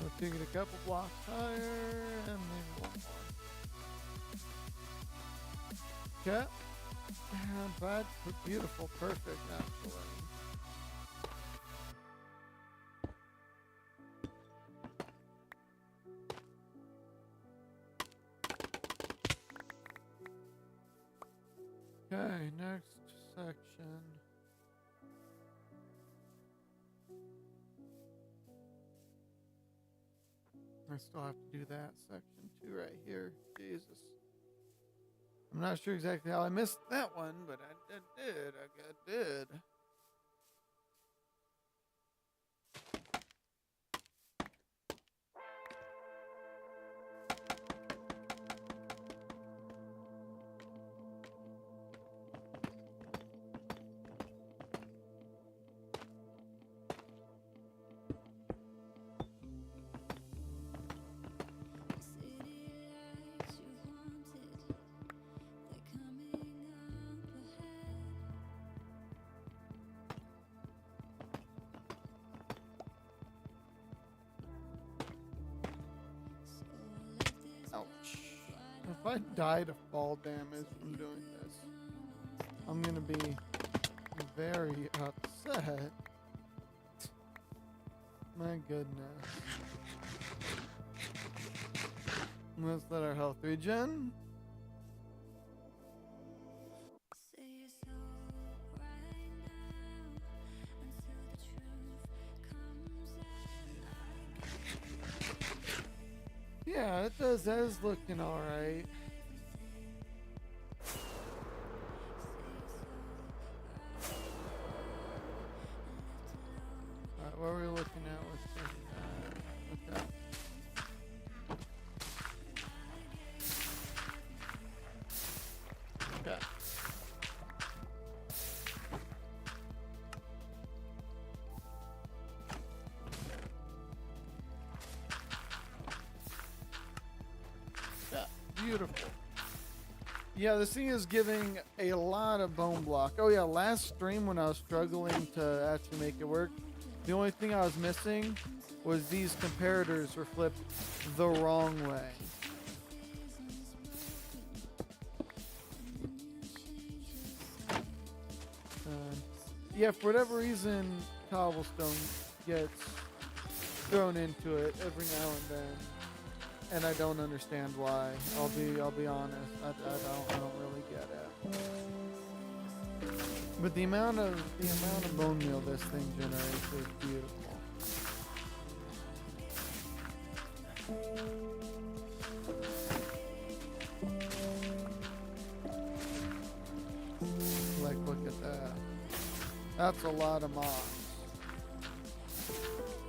We'll take it a couple blocks higher, and then one more. Okay. Bad, beautiful, perfect, actually. Okay, next section. I still have to do that section too right here. Jesus. I'm not sure exactly how I missed that one, but I did. I did. Ouch. If I die to fall damage from doing this, I'm gonna be very upset. My goodness. Let's let our health regen. Yeah, it does. That is looking alright. Alright, what are we looking at with beautiful. Yeah, this thing is giving a lot of bone block. Oh yeah, last stream when I was struggling to actually make it work, the only thing I was missing was these comparators were flipped the wrong way. Yeah, for whatever reason, cobblestone gets thrown into it every now and then, and I don't understand why. I'll be honest. I don't really get it. But the amount of bone meal this thing generates is beautiful. Like, look at that. That's a lot of moss.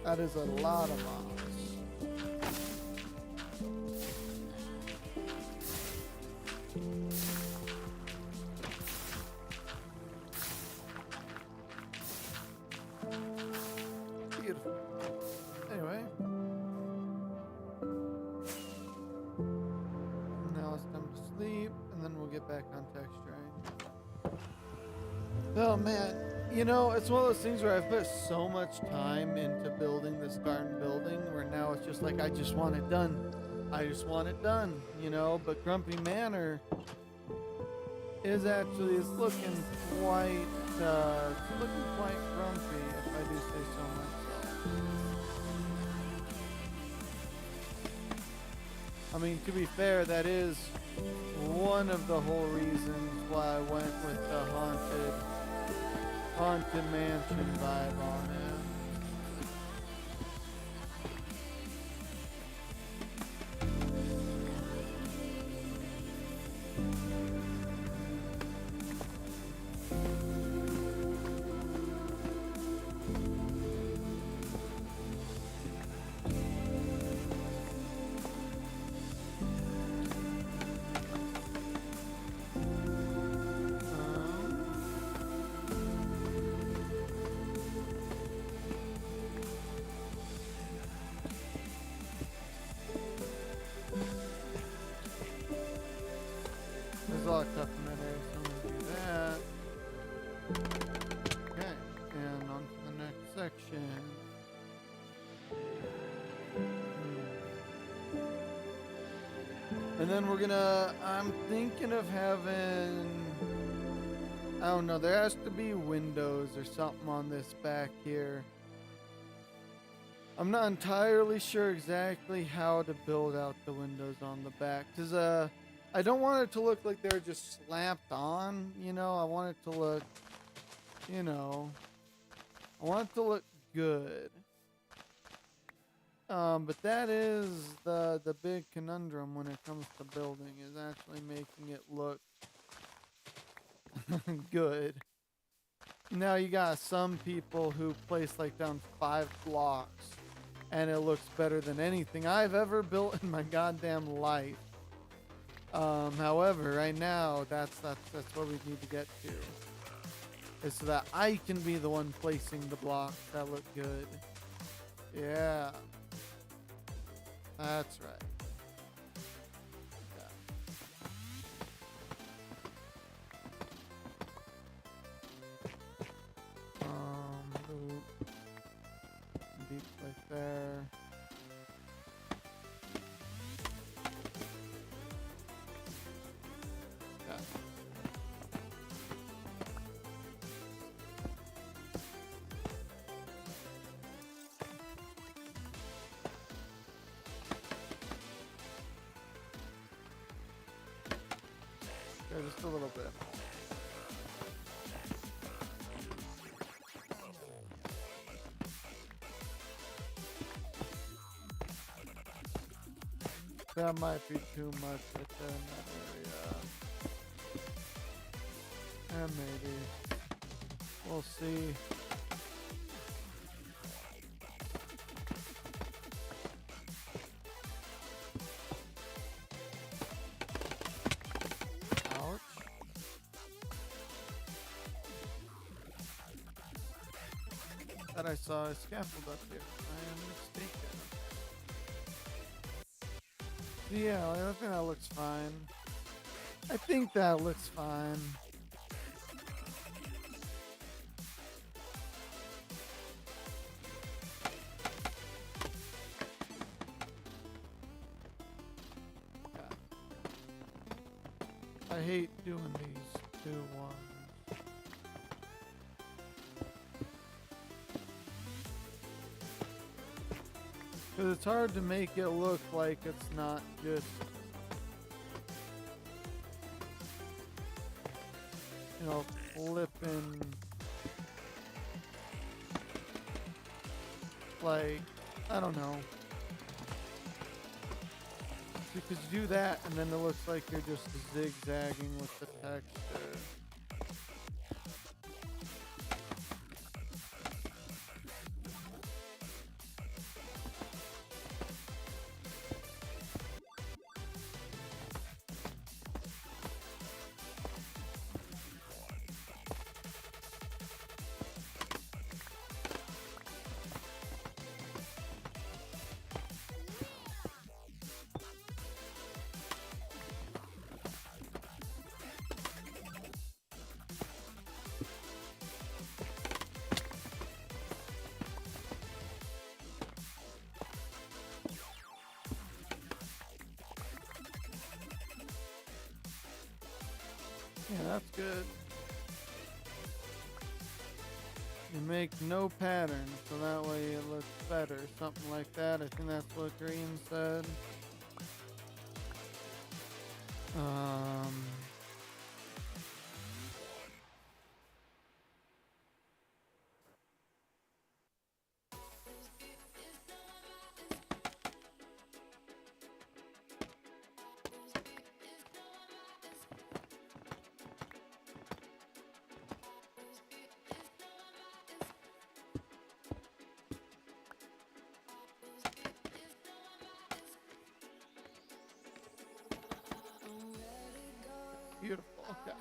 That is a lot of moss. Beautiful. Anyway. Now it's time to sleep, and then we'll get back on texturing. Oh man, you know, it's one of those things where I've put so much time into building this darn building where now it's just like I just want it done. I just want it done, you know, but Grumpy Manor is looking quite grumpy, if I do say so myself. I mean, to be fair, that is one of the whole reasons why I went with the haunted mansion vibe on it. There's a lot of stuff in that area, so I'm gonna do that. Okay, and on to the next section. And then I'm thinking of having, I don't know, there has to be windows or something on this back here. I'm not entirely sure exactly how to build out the windows on the back, because I don't want it to look like they're just slapped on, you know. I want it to look, you know, I want it to look good. But that is the big conundrum when it comes to building, is actually making it look good. Now you got some people who place like down 5 blocks and it looks better than anything I've ever built in my goddamn life. However, right now that's what we need to get to, is so that I can be the one placing the blocks that look good. Yeah, that's right. Loop. Deep like there. Yeah. Okay, just a little bit. That might be too much within that area. And maybe. We'll see. Ouch. Thought I saw a scaffold up here. I am mistaken. Yeah, I think that looks fine. I think that looks fine. God. I hate doing these two ones. Because it's hard to make it look like it's not just, you know, flipping, like, I don't know. Because you do that and then it looks like you're just zigzagging with the texture. Yeah, that's good. You make no pattern, so that way it looks better. Something like that. I think that's what Green said. Beautiful. Okay.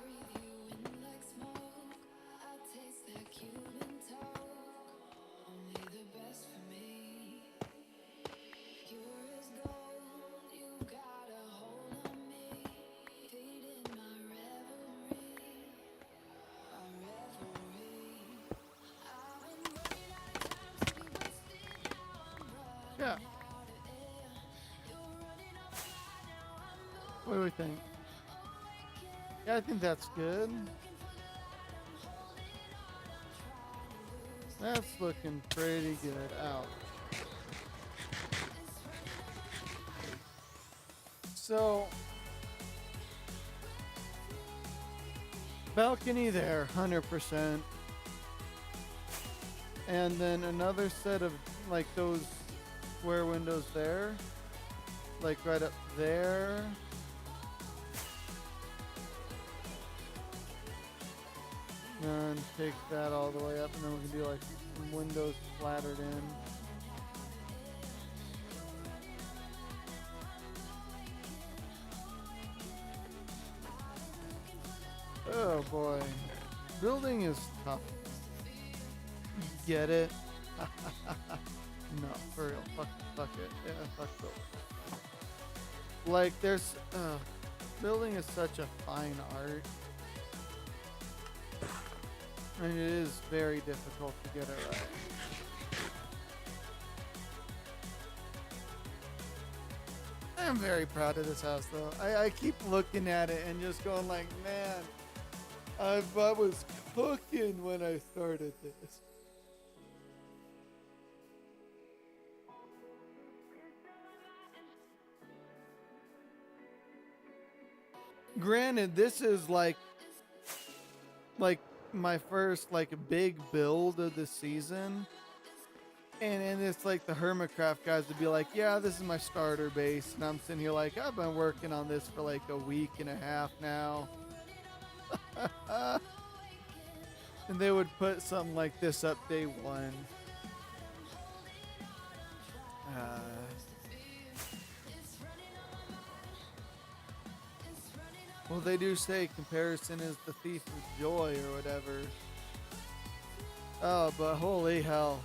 Yeah. What do we think? Yeah, I think that's good. That's looking pretty good. Ouch. So, balcony there, 100%. And then another set of like those square windows there, like right up there. And take that all the way up, and then we can do like some windows splattered in. Oh boy. Building is tough. Get it? No, for real. Fuck it. Yeah, fuck building. Like, there's... building is such a fine art. And it is very difficult to get it right. I'm very proud of this house, though. I keep looking at it and just going like, man, I was cooking when I started this. Granted, this is like my first like big build of the season. And it's like the Hermitcraft guys would be like, yeah, this is my starter base. And I'm sitting here like, I've been working on this for like a week and a half now. And they would put something like this up day one. Well, they do say comparison is the thief of joy or whatever. Oh, but holy hell.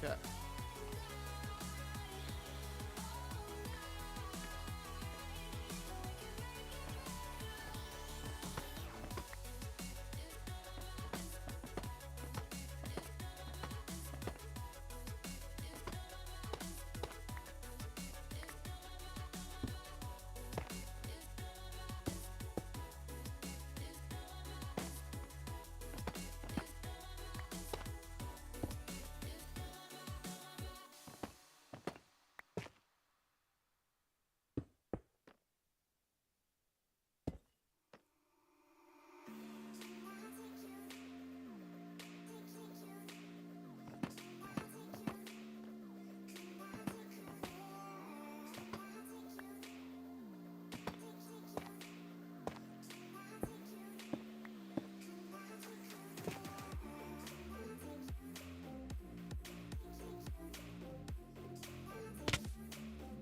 Okay.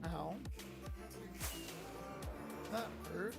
Ow. That hurt.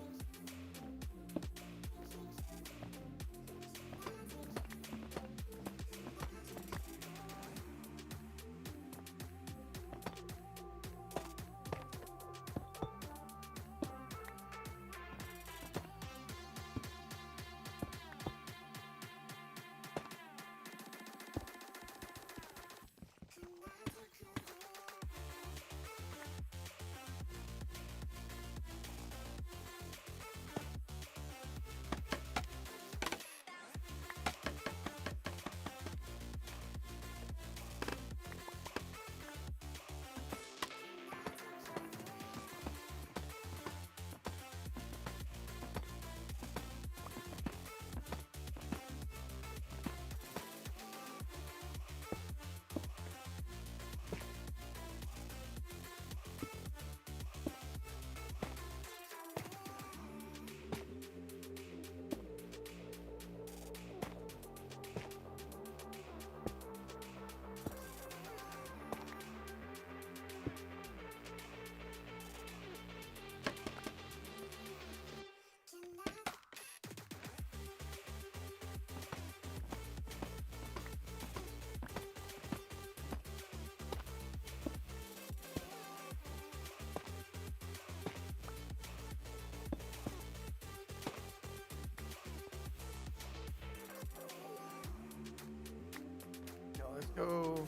Yo, let's go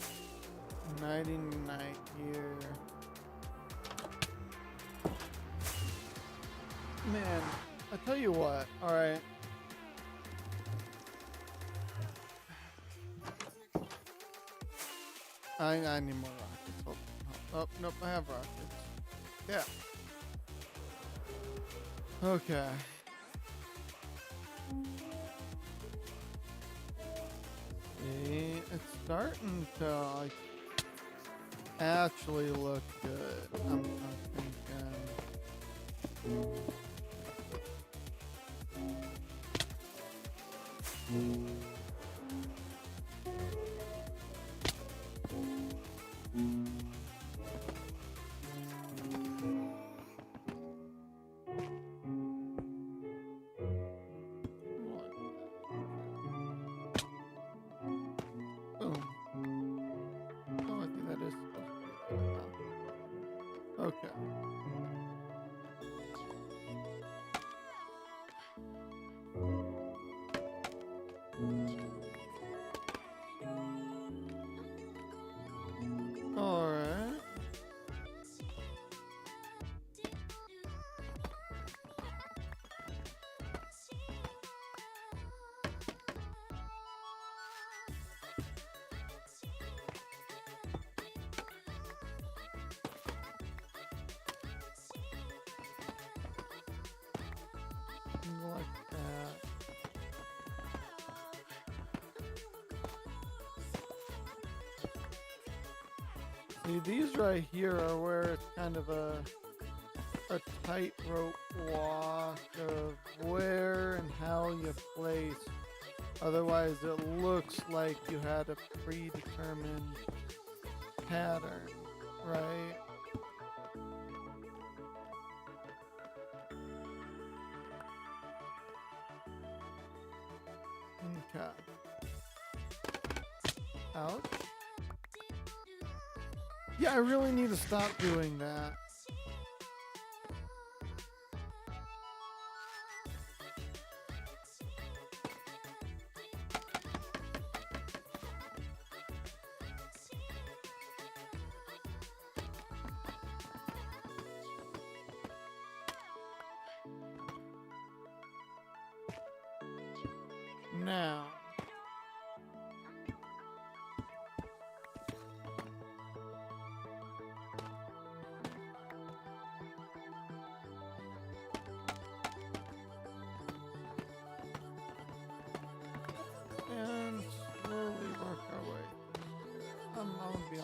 nighty night here. Man, I tell you what, alright. I need more rockets. Hold on. Oh, nope, I have rockets. Yeah. Okay. See, it's starting to like actually look good. I'm thinking. Boom. Oh, I think that is supposed to be like that. Okay. All right. Like that. See, these right here are where it's kind of a tightrope walk of where and how you place. Otherwise, it looks like you had a predetermined pattern, right? Okay. Ouch. Yeah, I really need to stop doing that. Now. And slowly work our way. I'm gonna be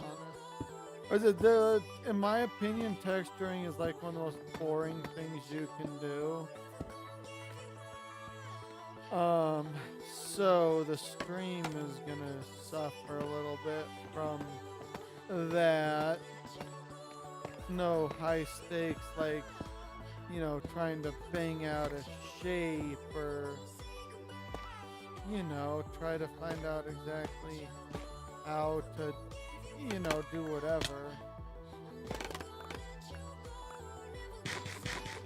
honest. Or in my opinion, texturing is like one of the most boring things you can do. So the stream is gonna suffer a little bit from that. No high stakes, like, you know, trying to bang out a shape or, you know, try to find out exactly how to, you know, do whatever.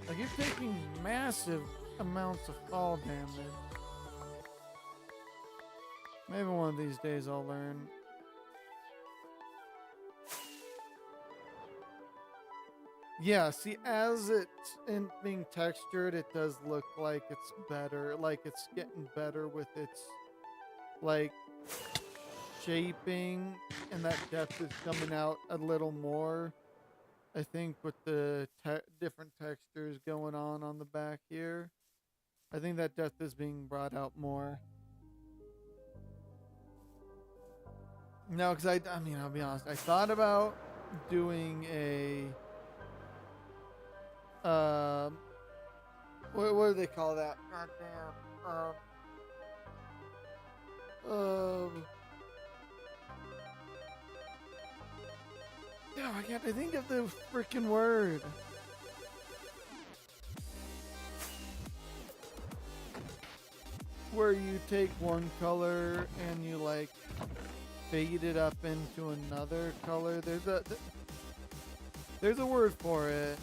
Like, you're taking massive amounts of fall damage. Maybe one of these days I'll learn. Yeah, see, as it's in being textured, it does look like it's better. Like, it's getting better with its, like, shaping, and that depth is coming out a little more. I think with the different textures going on the back here, I think that depth is being brought out more. No, because I mean, I'll be honest. I thought about doing a, what do they call that? God damn. No, I can't think of the freaking word. Where you take one color and you like fade it up into another color. There's a word for it.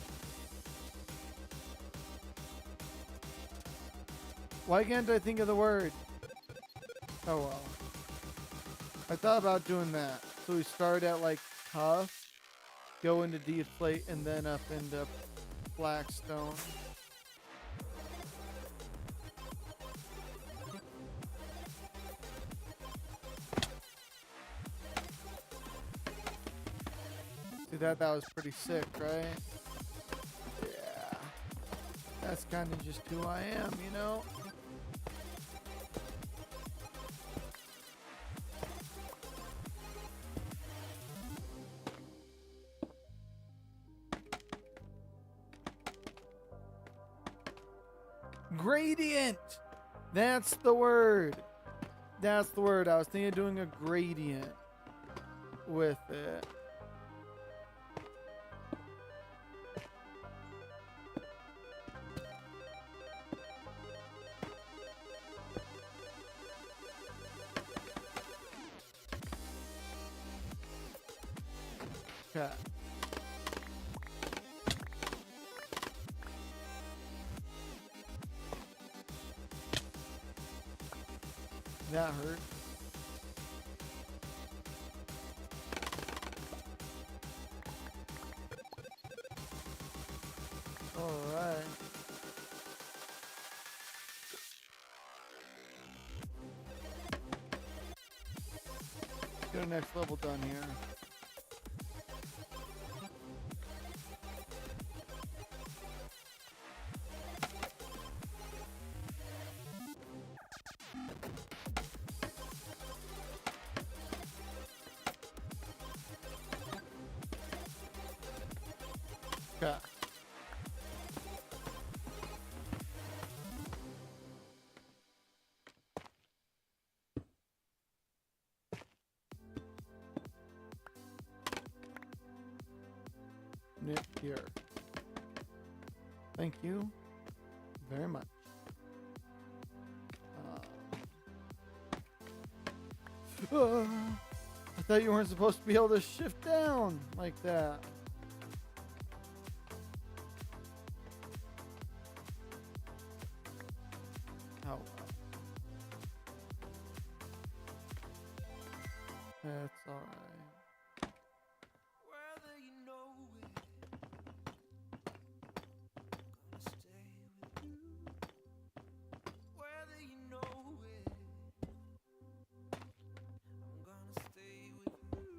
Why can't I think of the word? Oh well. I thought about doing that. So we start at like tough, go into deflate, and then up into blackstone. See that was pretty sick, right? Yeah. That's kind of just who I am, you know? Gradient! That's the word. That's the word. I was thinking of doing a gradient with it. Okay. That hurt. All right. Get the next level done here. Okay. Knit here. Thank you very much. thought you weren't supposed to be able to shift down like that. Oh, well. That's alright. Whether you know it, gonna stay with you. Whether you know it, I'm gonna stay with you.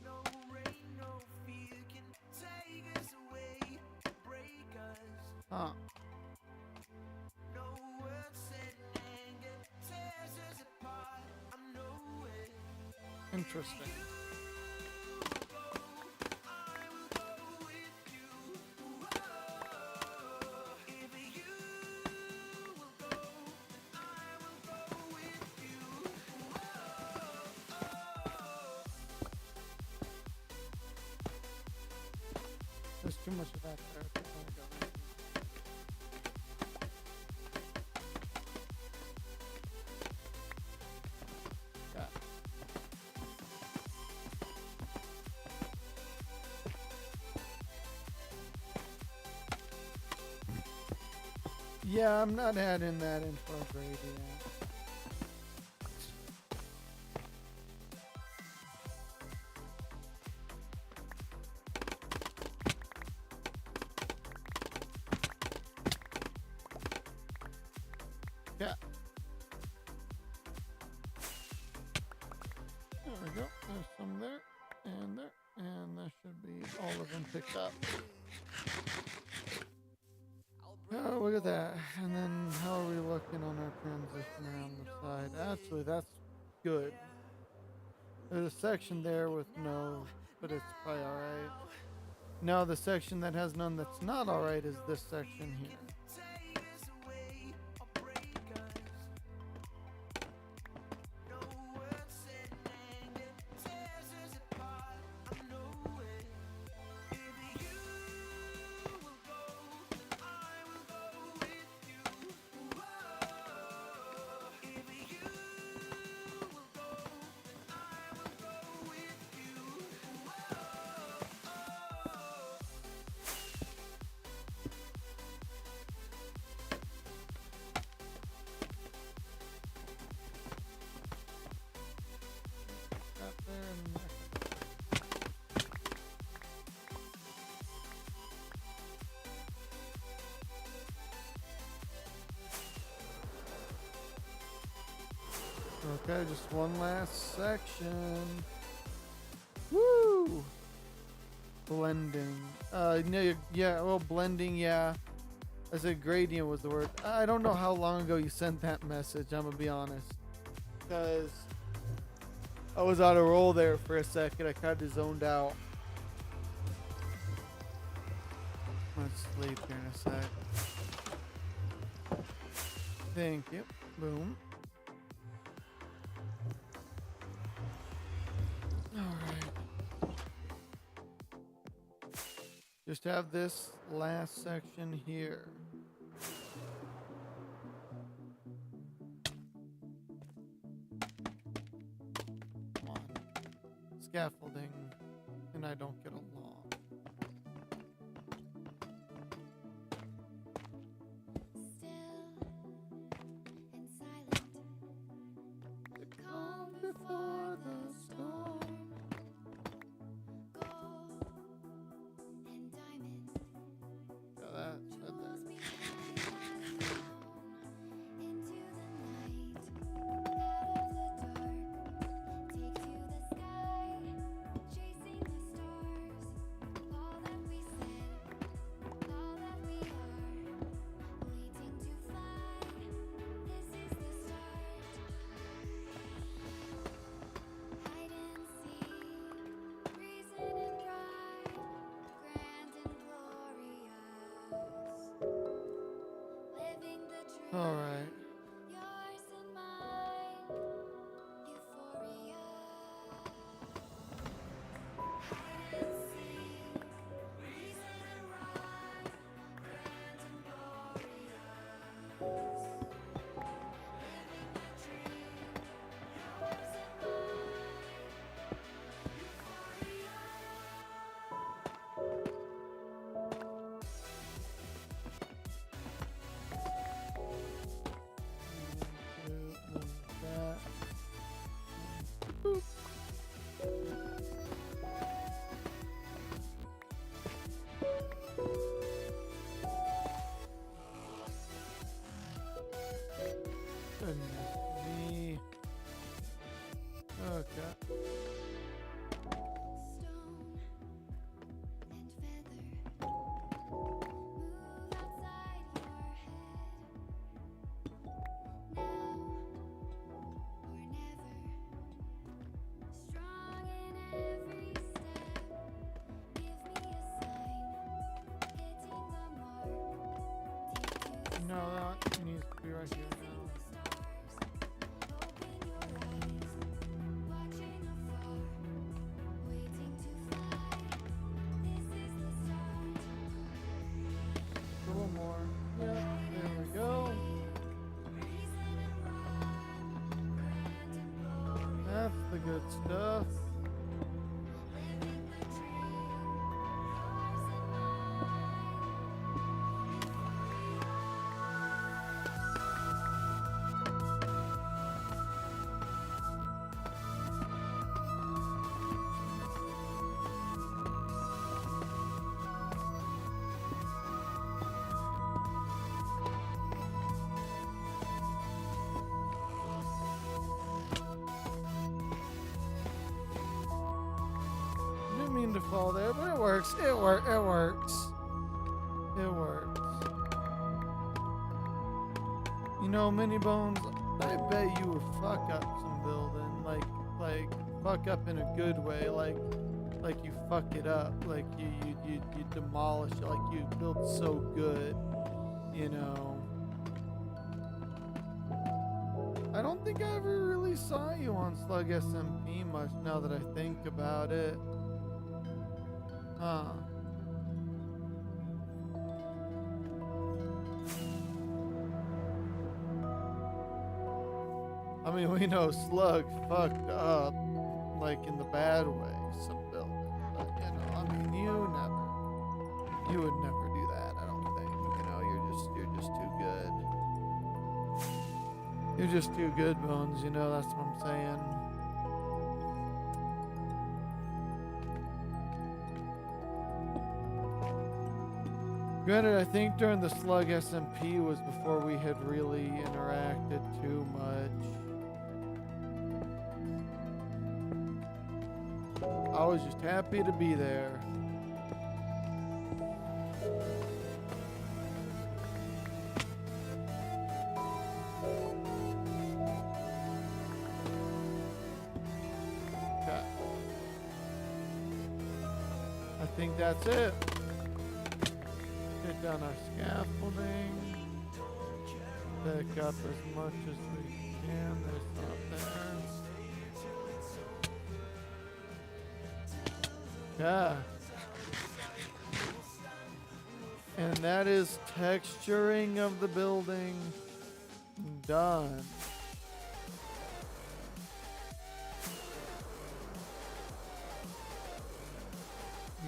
No rain, no fear can take us away, break us. Huh. No words said in anger tears us apart. I know it. Interesting. There's too much of that there. I don't wanna go there. Yeah. Yeah, I'm not adding that in for a gradient. Yeah. There we go. There's some there, and that should be all of them picked up. Oh, look at that. And then how are we looking on our transition around the side? Actually, that's good. There's a section there with no, but it's probably alright. No, the section that has none that's not alright is this section here. Up there and there. Okay, just one last section. Woo! Blending. No, yeah, well, blending, yeah. I said gradient was the word. I don't know how long ago you sent that message, I'm gonna be honest. Because I was on a roll there for a second. I kind of zoned out. Let's sleep here in a sec. Thank you. Boom. Alright. Just have this last section here. Come on. Scaffolding, and I don't get along. Calm before the storm. Got that said there. V. Okay. No, that needs to be right here now. A little more. Yeah, there we go. That's the good stuff. Didn't mean to fall there, but it works. It works. It works. You know, Mini Bones, I bet you would fuck up some building, like fuck up in a good way, like you fuck it up, like you demolish it, like you build so good, you know. I don't think I ever really saw you on Slug SMP much now that I think about it. Huh. I mean, we know Slug fucked up, like in the bad way, some building. But, you know, I mean, you would never do that, I don't think. You know, you're just too good. You're just too good, Bones, you know, that's what I'm saying. Granted, I think during the Slug SMP was before we had really interacted too much. I was just happy to be there. Okay. I think that's it. Get down our scaffolding. Pick up as much as we can. There's not there. Yeah. And that is texturing of the building done.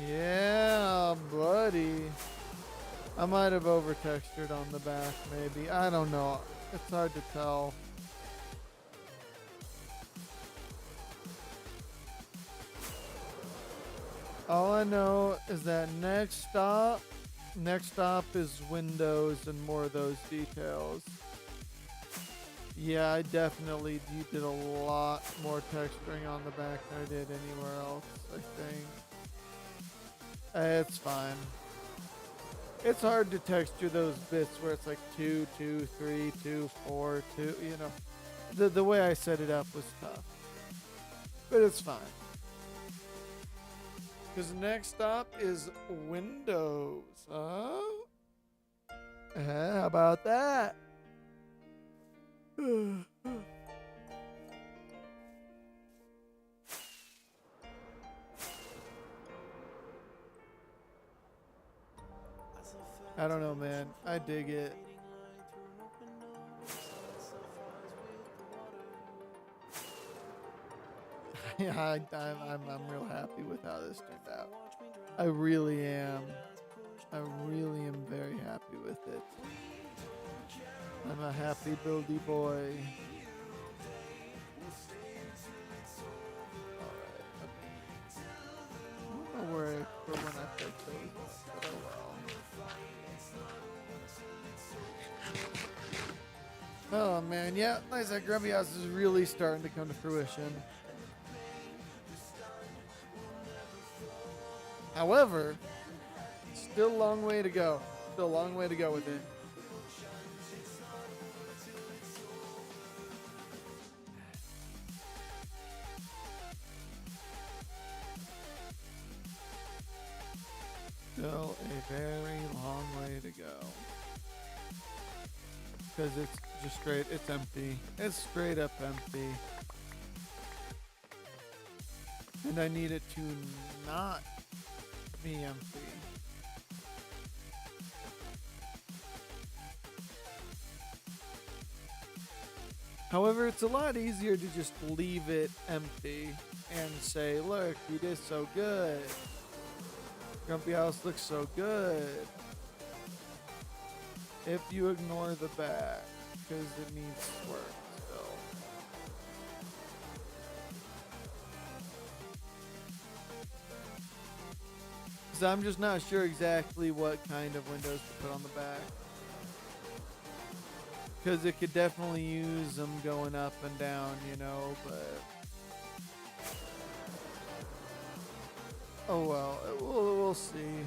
Yeah, buddy. I might have over textured on the back, maybe. I don't know. It's hard to tell. All I know is that next stop is windows and more of those details. Yeah, I definitely did a lot more texturing on the back than I did anywhere else, I think. It's fine. It's hard to texture those bits where it's like 2, 2, 3, 2, 4, 2, you know. The way I set it up was tough. But it's fine. Because the next stop is windows, huh? How about that? I don't know, man. I dig it. Yeah, I'm real happy with how this turned out. I really am. I really am very happy with it. I'm a happy buildy boy. Alright, okay. I don't know where when I put those, but oh Oh man, yeah, like I said, Grumpy House is really starting to come to fruition. However, still a long way to go. Still a long way to go with it. Still a very long way to go. Because it's just straight, it's empty. It's straight up empty. And I need it to not be empty. However, it's a lot easier to just leave it empty and say, look, you did so good. Grumpy House looks so good. If you ignore the back, because it needs work still. So I'm just not sure exactly what kind of windows to put on the back. Because it could definitely use them going up and down, you know, but... Oh well, we'll see.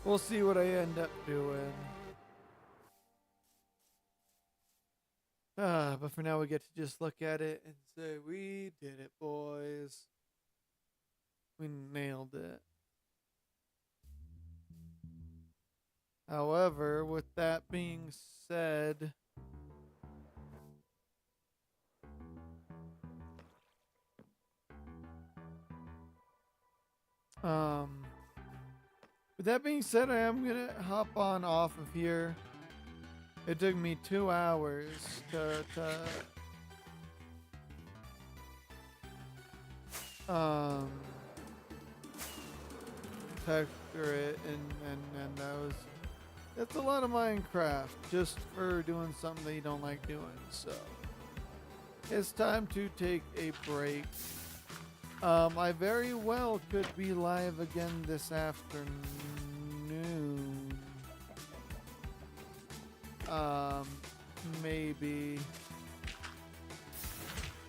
We'll see what I end up doing. But for now we get to just look at it and say, we did it, boys. We nailed it. However, with that being said, with that being said, I am gonna hop on off of here. It took me 2 hours to texture it, and that's a lot of Minecraft just for doing something that you don't like doing. So it's time to take a break. I very well could be live again this afternoon. Maybe.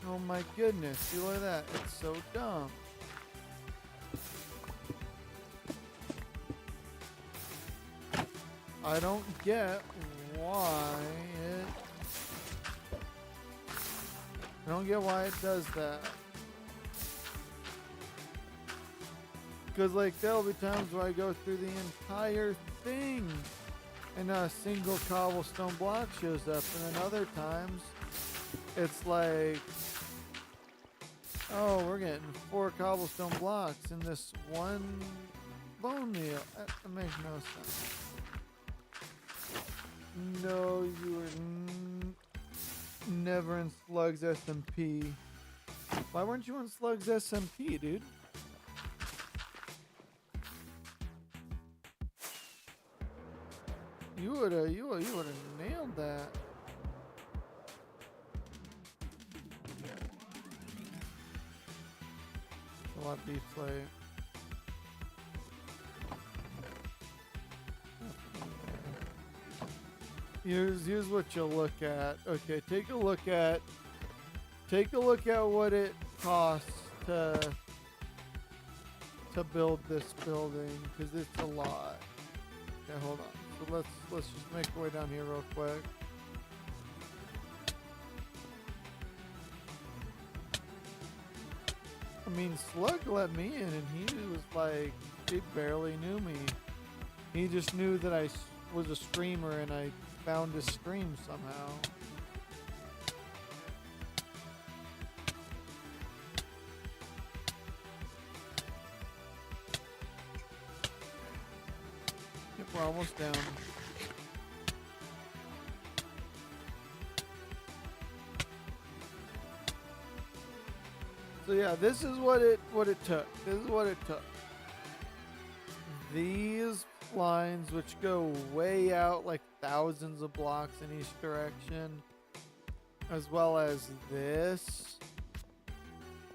Oh my goodness, see, look at that. It's so dumb. I don't get why it... I don't get why it does that. Because, like, there'll be times where I go through the entire thing and not a single cobblestone block shows up. And then other times, it's like, oh, we're getting 4 cobblestone blocks in this one bone meal. That makes no sense. No, you were never in Slug's SMP. Why weren't you in Slug's SMP, dude? You would've nailed that. A lot of beef plate. Here's what you'll look at. Okay, take a look at what it costs to build this building, because it's a lot. Okay, hold on. So let's just make our way down here real quick. I mean, Slug let me in, and he was like, he barely knew me. He just knew that I was a streamer, and I found his stream somehow. Yep, we're almost down. So yeah, this is what it took. This is what it took. These lines, which go way out like thousands of blocks in each direction, as well as this,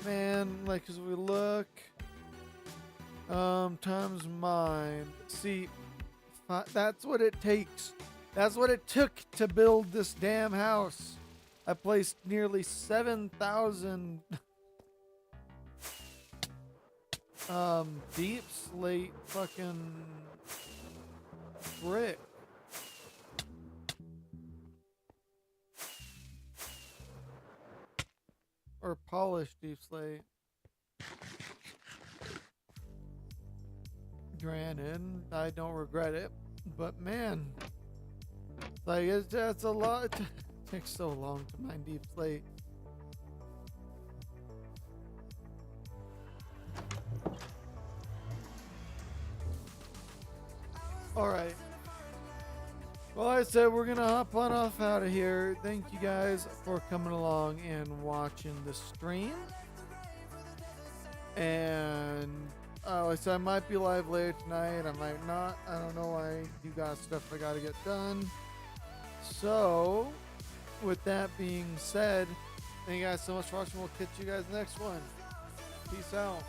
man, like, as we look, times mine, see, that's what it takes That's what it took to build this damn house. I placed nearly 7,000 deep slate fucking brick. Or polished deep slate. Granted, I don't regret it, but man, like that's a lot. It takes so long to mine deep slate. All right. Well, I said we're gonna hop on off out of here. Thank you guys for coming along and watching the stream. And like I said, I might be live later tonight. I might not. I don't know. I do got stuff I gotta get done. So, with that being said, thank you guys so much for watching. We'll catch you guys next one. Peace out.